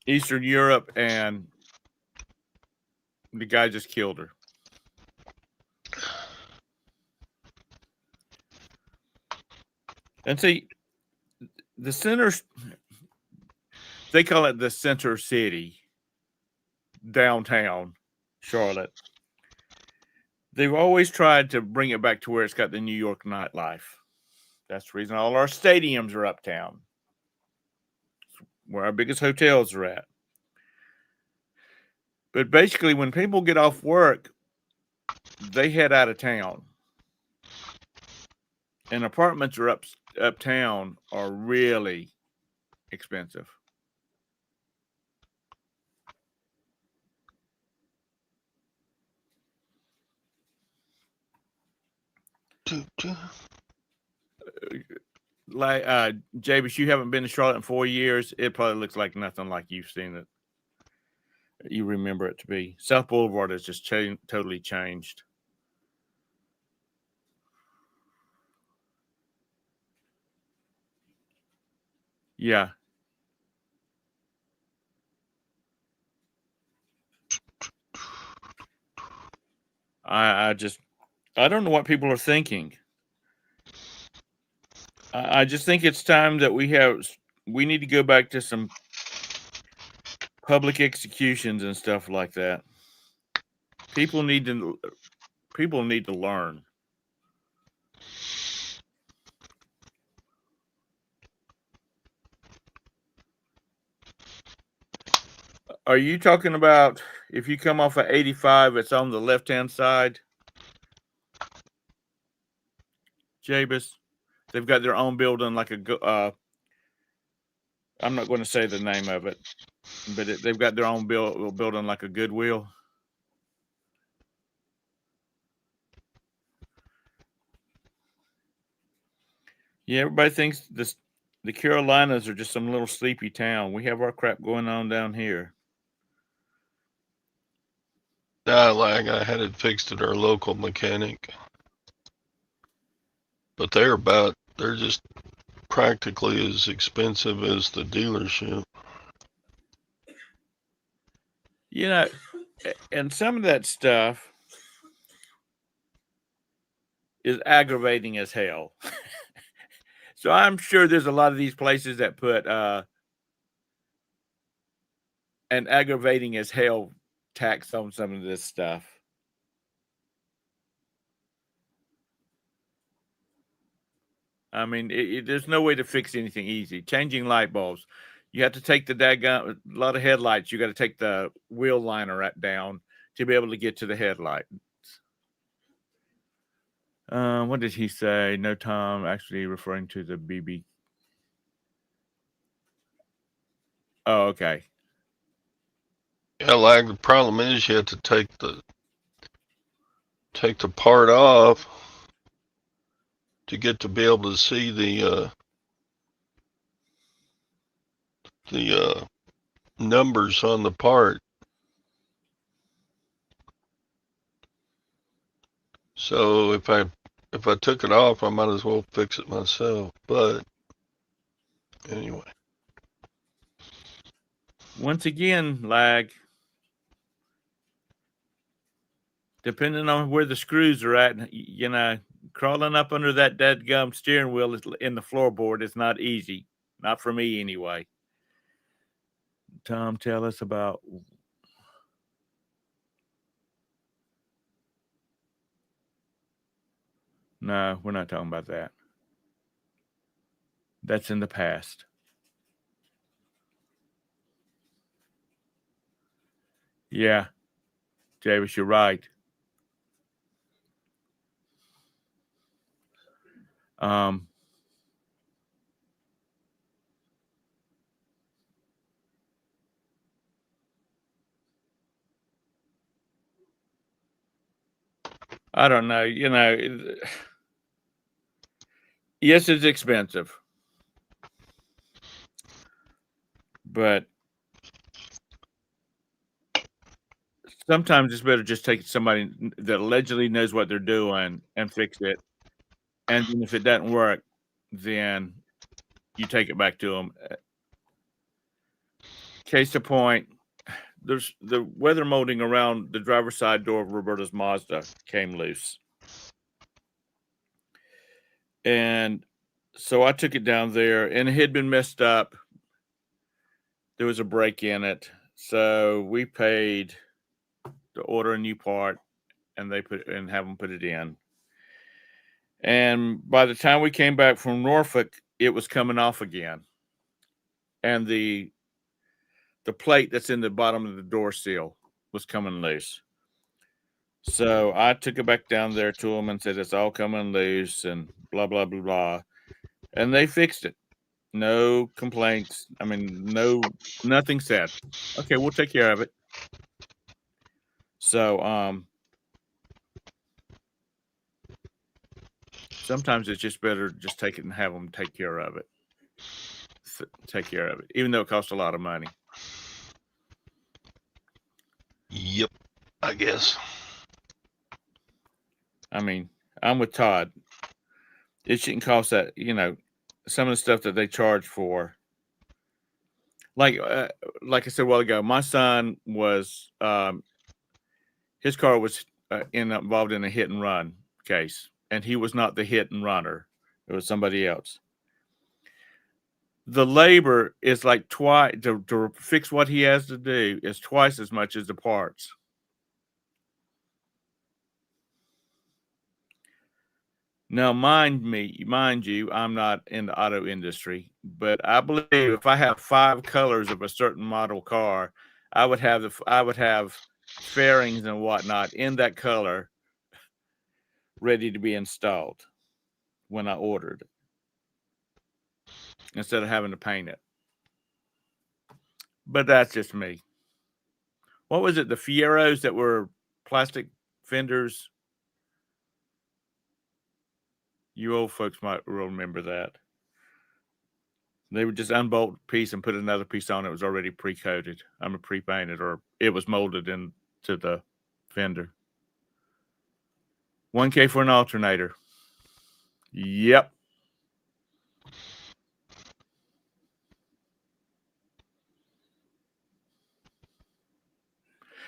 [SPEAKER 2] Eastern Europe, and the guy just killed her. And see, the center, they call it the center city, downtown Charlotte. They've always tried to bring it back to where it's got the New York nightlife. That's the reason all our stadiums are uptown, where our biggest hotels are at. But basically, when people get off work, they head out of town. And apartments are uptown are really expensive. Like Javis, you haven't been to Charlotte in 4 years. It probably looks like nothing like you've seen it. You remember it to be. South Boulevard has just totally changed. Yeah. I don't know what people are thinking. I just think it's time that we need to go back to some public executions and stuff like that. People need to learn. Are you talking about if you come off of 85, it's on the left-hand side? Jabus, they've got their own building like a I'm not going to say the name of it, but they've got their own building like a Goodwill. Yeah, everybody thinks the Carolinas are just some little sleepy town. We have our crap going on down here.
[SPEAKER 1] I had it fixed at our local mechanic. But they're just practically as expensive as the dealership.
[SPEAKER 2] You know, and some of that stuff is aggravating as hell. So I'm sure there's a lot of these places that put an aggravating as hell tax on some of this stuff. I mean, there's no way to fix anything easy. Changing light bulbs. You have to take a lot of headlights. You got to take the wheel liner down to be able to get to the headlight. What did he say? No, Tom, actually referring to the BB. Oh, okay.
[SPEAKER 1] Yeah, the problem is you have to take the part off to get to be able to see the numbers on the part. So if I took it off, I might as well fix it myself. But anyway.
[SPEAKER 2] Once again, lag. depending on where the screws are at, you know, crawling up under that dadgum steering wheel in the floorboard is not easy. Not for me, anyway. Tom, tell us about. No, we're not talking about that. That's in the past. Yeah, Javis, you're right. I don't know. You know, yes, it's expensive, but sometimes it's better just take somebody that allegedly knows what they're doing and fix it. And if it doesn't work, then you take it back to them. Case in point, there's the weather molding around the driver's side door of Roberta's Mazda came loose. And so I took it down there, and it had been messed up. There was a break in it. So we paid to order a new part, and they have them put it in. And by the time we came back from Norfolk, it was coming off again. And the plate that's in the bottom of the door seal was coming loose. So I took it back down there to them and said, it's all coming loose and blah, blah, blah, blah. And they fixed it. No complaints. I mean, nothing said. Okay, we'll take care of it. So, sometimes it's just better to just take it and have them take care of it. Even though it costs a lot of money.
[SPEAKER 1] Yep, I guess. I
[SPEAKER 2] mean, I'm with Todd. It shouldn't cost that, you know, some of the stuff that they charge for. Like I said a while ago, my son was, his car was involved in a hit and run case, and he was not the hit and runner. It was somebody else. The labor is like twice to fix what he has to do is twice as much as the parts. Now, mind you, I'm not in the auto industry, but I believe if I have 5 colors of a certain model car, I would have fairings and whatnot in that color ready to be installed when I ordered it, instead of having to paint it. But that's just me. What was it? The Fieros that were plastic fenders? You old folks might remember that. They would just unbolt a piece and put another piece on. It was already pre-coated. Pre-painted, or it was molded into the fender. $1K for an alternator. Yep.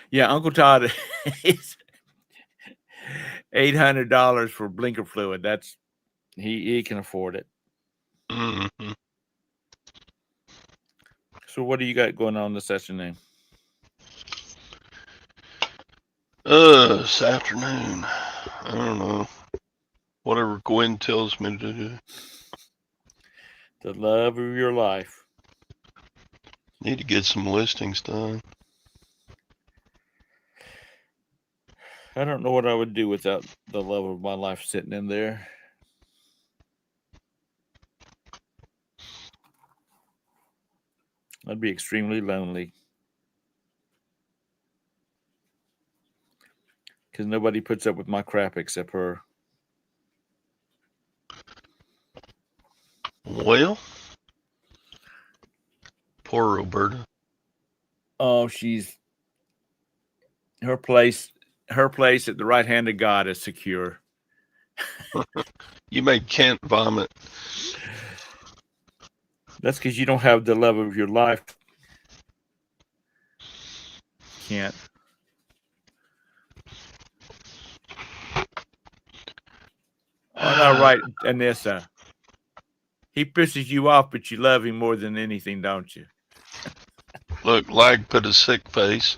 [SPEAKER 2] Yeah, Uncle Todd is $800 for blinker fluid. That's he can afford it.
[SPEAKER 1] Mm-hmm.
[SPEAKER 2] So what do you got going on this afternoon?
[SPEAKER 1] This afternoon, I don't know. Whatever Gwen tells me to do.
[SPEAKER 2] The love of your life.
[SPEAKER 1] Need to get some listings done.
[SPEAKER 2] I don't know what I would do without the love of my life sitting in there. I'd be extremely lonely. Because nobody puts up with my crap except her.
[SPEAKER 1] Well, poor Roberta.
[SPEAKER 2] Oh, her place at the right hand of God is secure.
[SPEAKER 1] You made Kent vomit.
[SPEAKER 2] That's because you don't have the love of your life, Kent. Oh, no, right, Anissa. He pisses you off, but you love him more than anything, don't you?
[SPEAKER 1] Look, Lag put a sick face.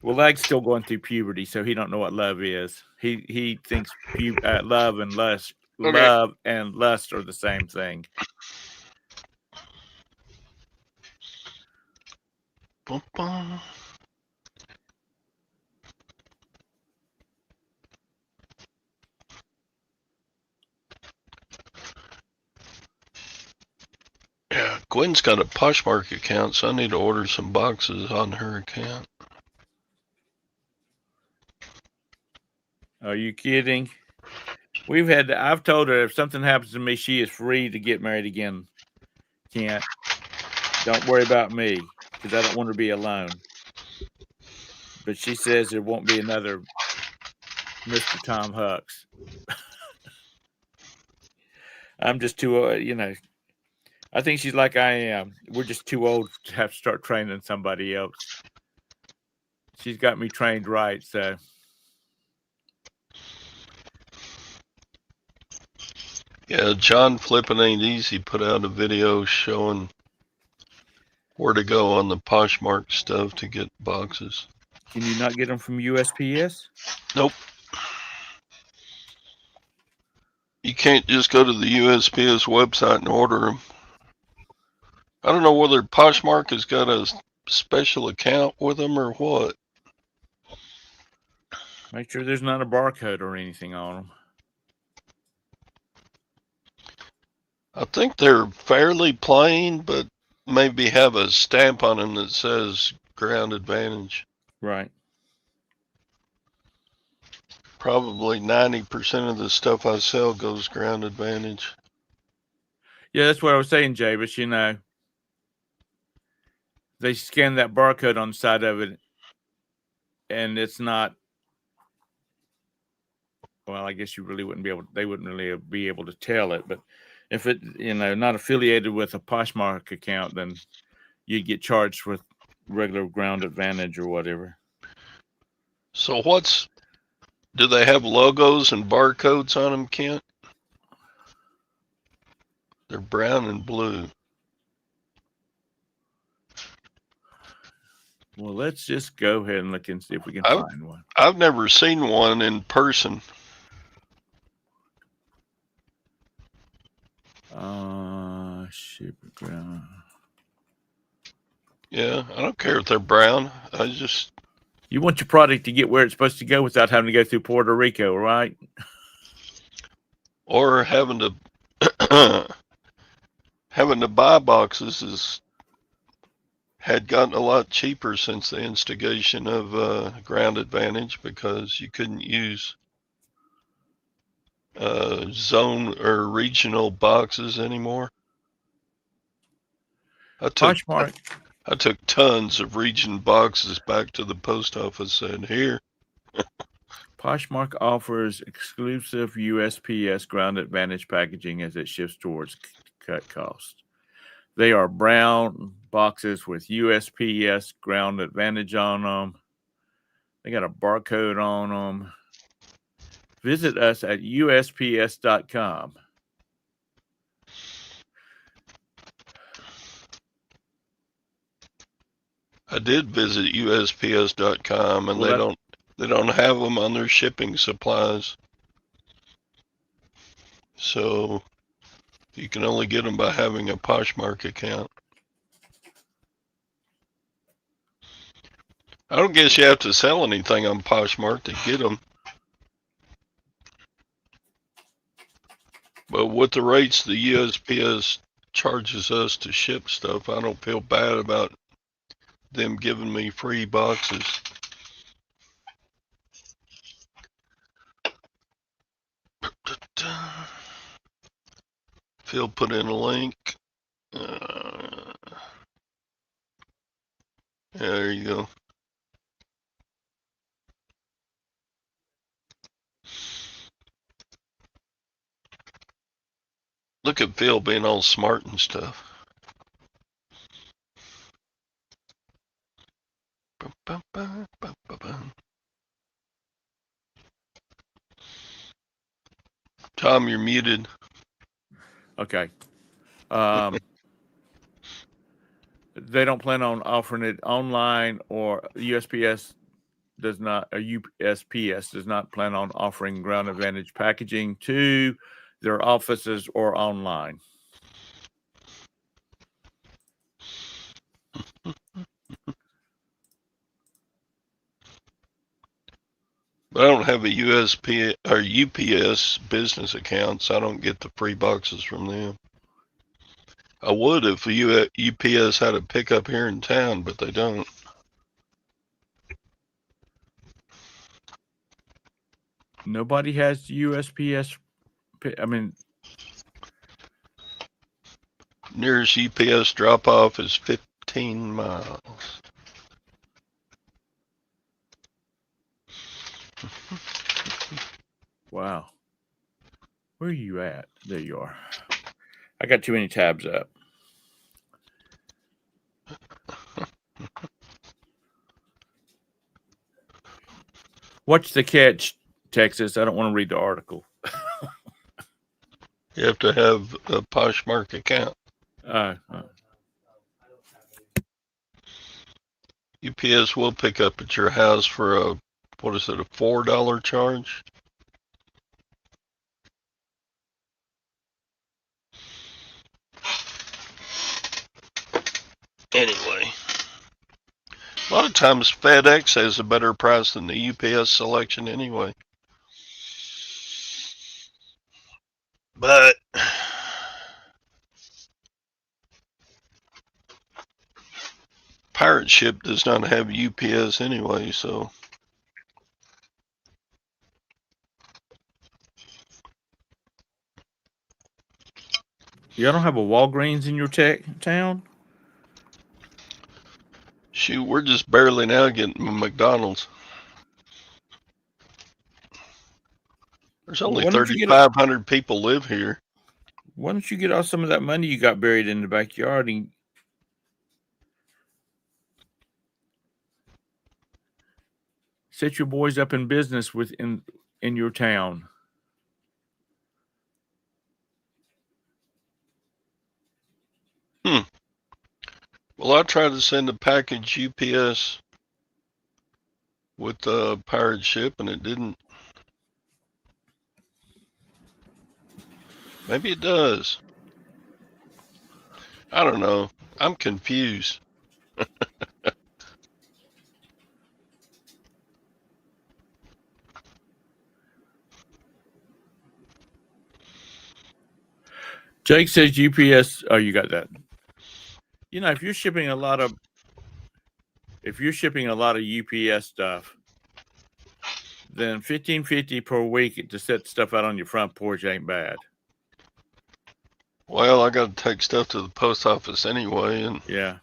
[SPEAKER 2] Well, Lag's still going through puberty, so he don't know what love is. He thinks love and lust,
[SPEAKER 1] Okay.
[SPEAKER 2] love and lust are the same thing.
[SPEAKER 1] Bum, bum. Yeah, Gwen's got a Poshmark account, so I need to order some boxes on her account.
[SPEAKER 2] Are you kidding? I've told her if something happens to me, she is free to get married again. Can't. Don't worry about me because I don't want her to be alone. But she says there won't be another Mr. Tom Hucks. I'm just too, I think she's like I am. We're just too old to have to start training somebody else. She's got me trained right, so.
[SPEAKER 1] Yeah, John Flippin' Ain't Easy put out a video showing where to go on the Poshmark stuff to get boxes.
[SPEAKER 2] Can you not get them from USPS?
[SPEAKER 1] Nope. You can't just go to the USPS website and order them. I don't know whether Poshmark has got a special account with them or what.
[SPEAKER 2] Make sure there's not a barcode or anything on them.
[SPEAKER 1] I think they're fairly plain, but maybe have a stamp on them that says Ground Advantage.
[SPEAKER 2] Right.
[SPEAKER 1] Probably 90% of the stuff I sell goes Ground Advantage.
[SPEAKER 2] Yeah, that's what I was saying, Jay, but they scan that barcode on the side of it and it's not, well, I guess they wouldn't really be able to tell it, but if it, not affiliated with a Poshmark account, then you'd get charged with regular Ground Advantage or whatever.
[SPEAKER 1] So do they have logos and barcodes on them, Kent? They're brown and blue.
[SPEAKER 2] Well, let's just go ahead and look and see if we can find one.
[SPEAKER 1] I've never seen one in person.
[SPEAKER 2] Ship ground.
[SPEAKER 1] Yeah, I don't care if they're brown.
[SPEAKER 2] You want your product to get where it's supposed to go without having to go through Puerto Rico, right?
[SPEAKER 1] Or having to having to buy boxes had gotten a lot cheaper since the instigation of Ground Advantage because you couldn't use zone or regional boxes anymore. I took tons of region boxes back to the post office and here.
[SPEAKER 2] Poshmark offers exclusive USPS Ground Advantage packaging as it shifts towards cut cost. They are brown boxes with USPS Ground Advantage on them. They got a barcode on them. Visit us at USPS.com.
[SPEAKER 1] I did visit USPS.com and they don't have them on their shipping supplies. So you can only get them by having a Poshmark account. I don't guess you have to sell anything on Poshmark to get them. But with the rates the USPS charges us to ship stuff, I don't feel bad about them giving me free boxes. Phil put in a link. There you go. Look at Phil being all smart and stuff. Tom, you're muted.
[SPEAKER 2] Okay. They don't plan on offering it online, or USPS does not, or USPS does not plan on offering Ground Advantage packaging to their offices or online.
[SPEAKER 1] But I don't have a USP or UPS business account, so I don't get the free boxes from them. I would if UPS had a pickup here in town, but they don't.
[SPEAKER 2] Nobody has USPS. I mean,
[SPEAKER 1] Nearest UPS drop off is 15 miles.
[SPEAKER 2] wow. Where are you at? There you are. I got too many tabs up. What's the catch, Texas? I don't want to read the article.
[SPEAKER 1] You have to have a Poshmark account. UPS will pick up at your house for a, what is it, a $4 charge? Anyway, a lot of times FedEx has a better price than the UPS selection anyway. But Pirate Ship does not have UPS anyway, so.
[SPEAKER 2] Y'all don't have a Walgreens in your town?
[SPEAKER 1] Shoot, we're just barely now getting a McDonald's. There's only 3,500 people live here.
[SPEAKER 2] Why don't you get all some of that money you got buried in the backyard and set your boys up in business in your town?
[SPEAKER 1] Well, I tried to send a package UPS with the Pirate Ship, and it didn't. Maybe it does. I don't know. I'm confused.
[SPEAKER 2] Jake says UPS. Oh, you got that. You know, if you're shipping a lot of UPS stuff, then $15.50 per week to set stuff out on your front porch ain't bad.
[SPEAKER 1] Well, I got to take stuff to the post office anyway, and
[SPEAKER 2] yeah,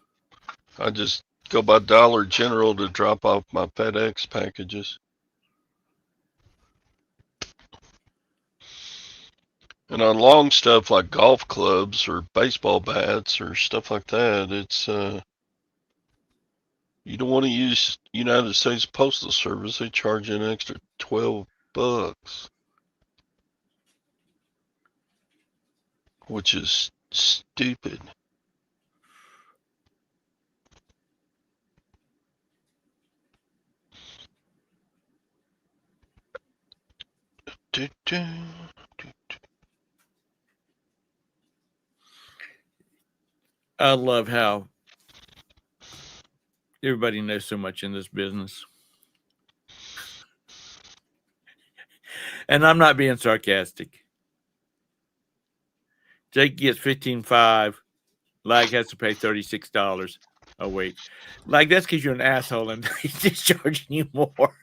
[SPEAKER 1] I just go by Dollar General to drop off my FedEx packages. And on long stuff like golf clubs or baseball bats or stuff like that, it's you don't want to use United States Postal Service. They charge you an extra $12, which is stupid.
[SPEAKER 2] I love how everybody knows so much in this business. And I'm not being sarcastic. Jake gets $15.5. Lag has to pay $36 a week. Like, that's because you're an asshole and he's just charging you more.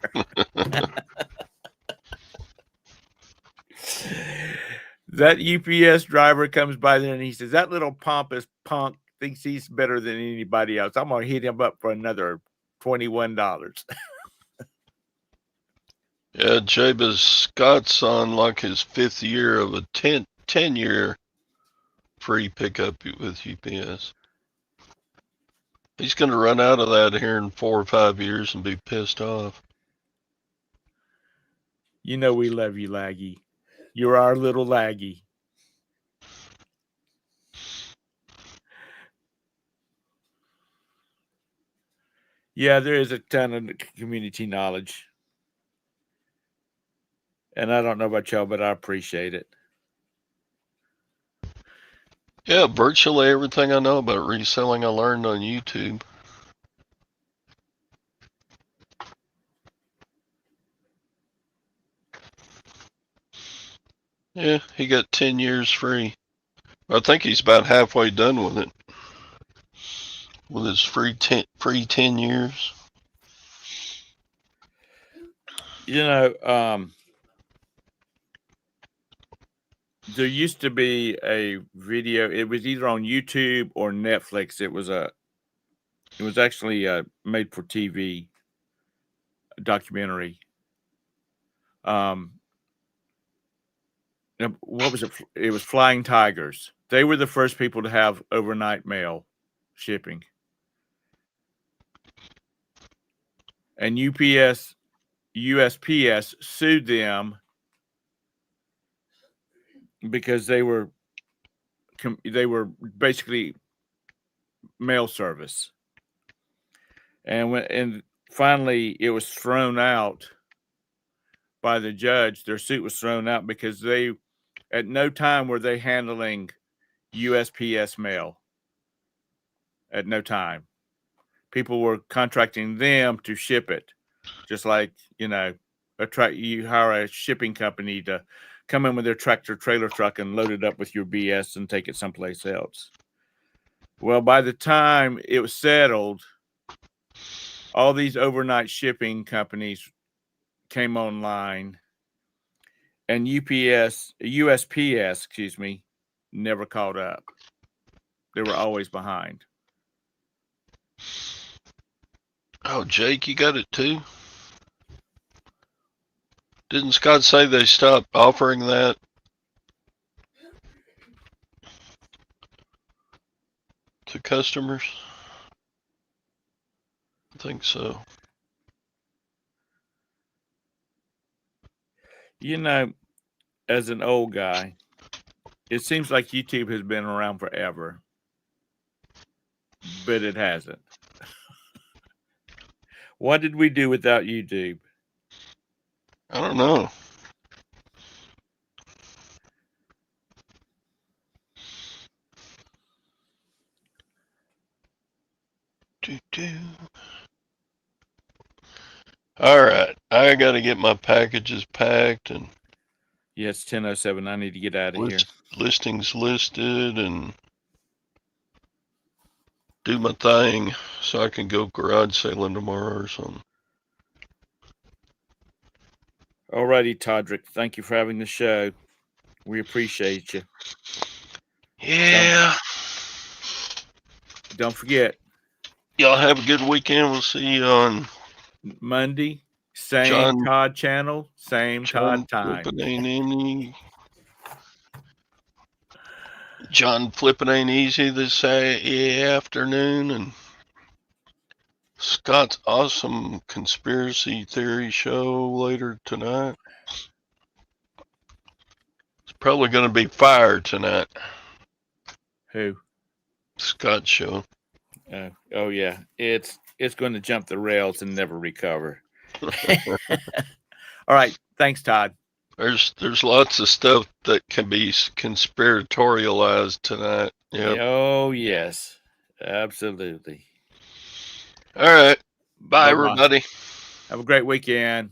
[SPEAKER 2] That UPS driver comes by there and he says, that little pompous punk thinks he's better than anybody else. I'm going to hit him up for another $21.
[SPEAKER 1] Yeah, Jabez Scott's on like his 5th year of a 10-year free pickup with UPS. He's going to run out of that here in 4 or 5 years and be pissed off.
[SPEAKER 2] You know we love you, Laggy. You're our little laggy. Yeah, there is a ton of community knowledge. And I don't know about y'all, but I appreciate it.
[SPEAKER 1] Yeah, virtually everything I know about reselling I learned on YouTube. Yeah, he got 10 years free. I think he's about halfway done with it. With his free 10 years.
[SPEAKER 2] You know, there used to be a video. It was either on YouTube or Netflix. It was actually a made for TV documentary. What was it? It was Flying Tigers. They were the first people to have overnight mail shipping. And USPS sued them because they were basically mail service. And finally it was thrown out by the judge. Their suit was thrown out because they, at no time were they handling USPS mail. At no time. People were contracting them to ship it. Just like, you hire a shipping company to come in with their tractor trailer truck and load it up with your BS and take it someplace else. Well, by the time it was settled, all these overnight shipping companies came online, and USPS, never caught up. They were always behind.
[SPEAKER 1] Oh, Jake, you got it too? Didn't Scott say they stopped offering that? To customers? I think so.
[SPEAKER 2] You know, as an old guy, it seems like YouTube has been around forever, but it hasn't. What did we do without YouTube?
[SPEAKER 1] I don't know. All right, I got to get my packages packed and
[SPEAKER 2] Yeah, it's 10:07. I need to get out of here.
[SPEAKER 1] Listings listed and do my thing so I can go garage sailing tomorrow or something.
[SPEAKER 2] Alrighty, Todrick. Thank you for having the show. We appreciate you.
[SPEAKER 1] Yeah.
[SPEAKER 2] Don't forget.
[SPEAKER 1] Y'all have a good weekend. We'll see you on
[SPEAKER 2] Monday. Same Todd channel, same Todd time.
[SPEAKER 1] John Flippin' Ain't Easy this afternoon, and Scott's awesome conspiracy theory show later tonight. It's probably going to be fire tonight.
[SPEAKER 2] Who?
[SPEAKER 1] Scott's show.
[SPEAKER 2] Oh yeah, it's going to jump the rails and never recover. All right, thanks, Todd.
[SPEAKER 1] There's lots of stuff that can be conspiratorialized tonight. Yep.
[SPEAKER 2] Oh yes, absolutely.
[SPEAKER 1] All right, bye everybody.
[SPEAKER 2] Have a great weekend.